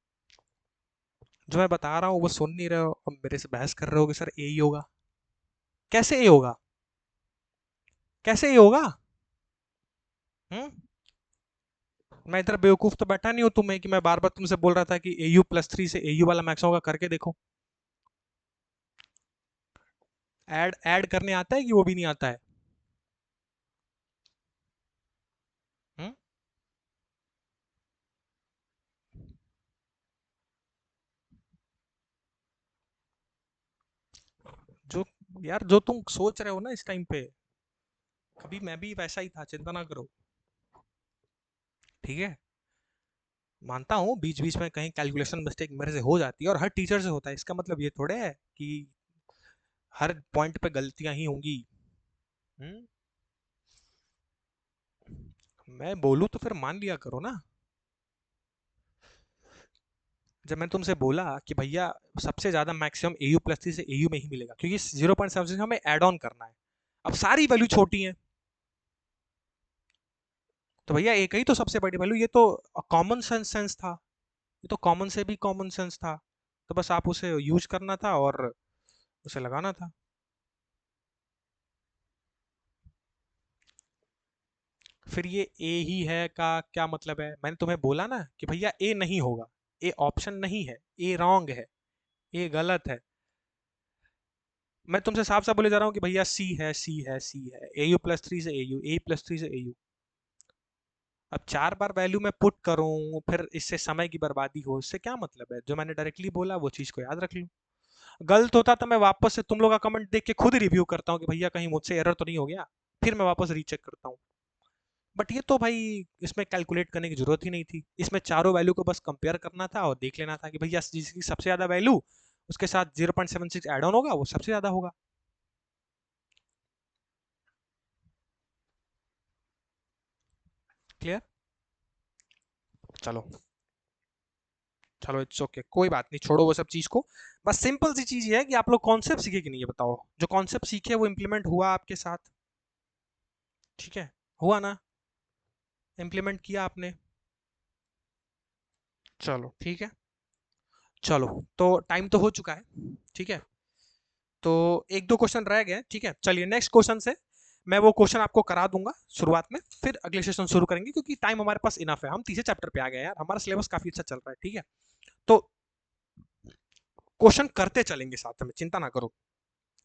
जो मैं बता रहा हूं वो सुन नहीं रहे हो, अब मेरे से बहस कर रहे हो कि सर ए ही होगा। कैसे ए होगा? कैसे ए होगा? हम्म मैं इधर बेवकूफ तो बैठा नहीं हूं तुम्हें कि मैं बार बार तुमसे बोल रहा था कि AU प्लस 3 से AU वाला मैक्स होगा, करके देखो। ऐड ऐड करने आता है कि वो भी नहीं आता है? हम्म जो यार जो तुम सोच रहे हो ना इस टाइम पे, कभी मैं भी वैसा ही था, चिंता ना करो। ठीक है, मानता हूँ बीच बीच में कहीं कैलकुलेशन मिस्टेक मेरे से हो जाती है, और हर टीचर से होता है, इसका मतलब ये थोड़े है कि हर पॉइंट पे गलतियां ही होंगी। हम्म मैं बोलूँ तो फिर मान लिया करो ना। जब मैंने तुमसे बोला कि भैया सबसे ज्यादा मैक्सिमम AU प्लस 3 से AU में ही मिलेगा, क्योंकि 0.76 हमें ऐड ऑन करना है, अब सारी वैल्यू छोटी है, तो भैया एक ही तो सबसे बड़ी वैल्यू, ये तो कॉमन सेंस था, ये तो कॉमन से भी कॉमन सेंस था, तो बस आप उसे यूज करना था और उसे लगाना था। फिर ये ए ही है का क्या मतलब है? मैंने तुम्हें बोला ना कि भैया ए नहीं होगा, ए ऑप्शन नहीं है, ए रॉन्ग है, ए गलत है। मैं तुमसे साफ साफ बोले जा रहा हूँ कि भैया सी है, सी है, सी है, AU प्लस 3 से AU, ए प्लस 3 से AU। अब चार बार वैल्यू में पुट करूं, फिर इससे समय की बर्बादी हो, इससे क्या मतलब है? जो मैंने डायरेक्टली बोला वो चीज को याद रख लूं। गलत होता तो मैं वापस से तुम लोग का कमेंट देख के खुद रिव्यू करता हूँ कि भैया कहीं मुझसे एरर तो नहीं हो गया, फिर मैं वापस रीचेक करता हूँ। बट ये तो भाई, इसमें कैलकुलेट करने की जरूरत ही नहीं थी, इसमें चारों वैल्यू को बस कंपेयर करना था और देख लेना था कि भैया जिसकी सबसे ज्यादा वैल्यू उसके साथ 0.76 एड ऑन होगा वो सबसे ज्यादा होगा। क्लियर? चलो, चलो इट्स ओके, कोई बात नहीं, छोड़ो वो सब चीज को। बस सिंपल सी चीज ये है कि आप लोग कॉन्सेप्ट सीखे कि नहीं, ये बताओ। जो कॉन्सेप्ट सीखे वो इम्प्लीमेंट हुआ आपके साथ? ठीक है, हुआ ना? इम्प्लीमेंट किया आपने? चलो ठीक है। चलो, तो टाइम तो हो चुका है, ठीक है, तो एक दो क्वेश्चन रह गए, ठीक है, चलिए नेक्स्ट क्वेश्चन से मैं वो क्वेश्चन आपको करा दूंगा शुरुआत में, फिर अगले सेशन शुरू करेंगे, क्योंकि टाइम हमारे पास इनफ है, हम तीसरे चैप्टर पे आ गए यार, हमारा सिलेबस काफी अच्छा चल रहा है, ठीक है। तो क्वेश्चन करते चलेंगे साथ में, चिंता ना करो,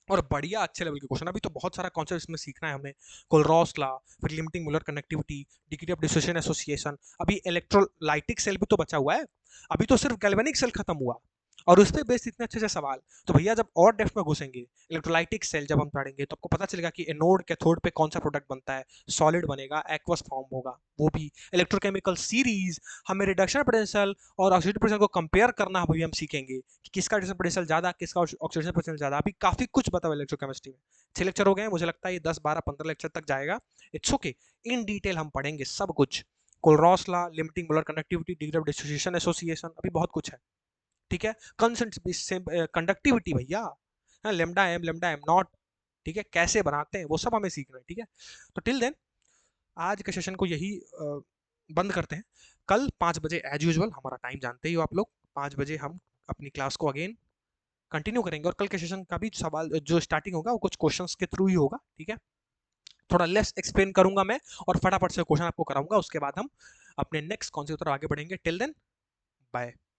और बढ़िया अच्छे लेवल के क्वेश्चन। अभी तो बहुत सारा कॉन्सेप्ट इसमें सीखना है हमें, कोलरॉस लॉ, फिर limiting Muller connectivity, degree of dissociation association, अभी इलेक्ट्रोलाइटिक सेल भी तो बचा हुआ है, अभी तो सिर्फ गैल्वेनिक सेल खत्म हुआ, और उस पर बेस्ड इतने अच्छे अच्छे सवाल। तो भैया जब और डेप्थ में घुसेंगे, इलेक्ट्रोलाइटिक सेल जब हम पढ़ेंगे, तो आपको पता चलेगा कि एनोड कैथोड पे कौन सा प्रोडक्ट बनता है, सॉलिड बनेगा, एक्वस फॉर्म होगा, वो भी इलेक्ट्रोकेमिकल सीरीज, हमें रिडक्शन पोटेंशियल और ऑक्सीडेशन पोटेंशियल को कंपेयर करना भी हम सीखेंगे कि किसका रिडक्शन पोटेंशियल ज्यादा, किसका ऑक्सीडेशन पोटेंशियल ज्यादा। अभी काफी कुछ बता हुआ इलेक्ट्रोकेमिस्ट्री में, 6 लेक्चर हो गए, मुझे लगता है ये 10 12 15 लेक्चर तक जाएगा। इट्स ओके, इन डिटेल हम पढ़ेंगे सब कुछ, Kohlrausch law, limiting molar connectivity, degree of dissociation association, अभी बहुत कुछ है, ठीक है। कंडक्टिविटी भैया, lambda M, lambda M naught, ठीक है, कैसे बनाते हैं वो सब हमें सीखना है, ठीक है। तो टिल देन आज के सेशन को यही बंद करते हैं। कल 5 बजे एज यूजल, हमारा टाइम जानते ही हो आप लोग, 5 बजे हम अपनी क्लास को अगेन कंटिन्यू करेंगे, और कल के सेशन का भी सवाल जो स्टार्टिंग होगा वो कुछ क्वेश्चंस के थ्रू ही होगा, ठीक है। थोड़ा लेस एक्सप्लेन करूंगा मैं, और फटाफट से क्वेश्चन आपको कराऊंगा, उसके बाद हम अपने नेक्स्ट कॉन्सेप्ट पर आगे बढ़ेंगे। Till then, bye.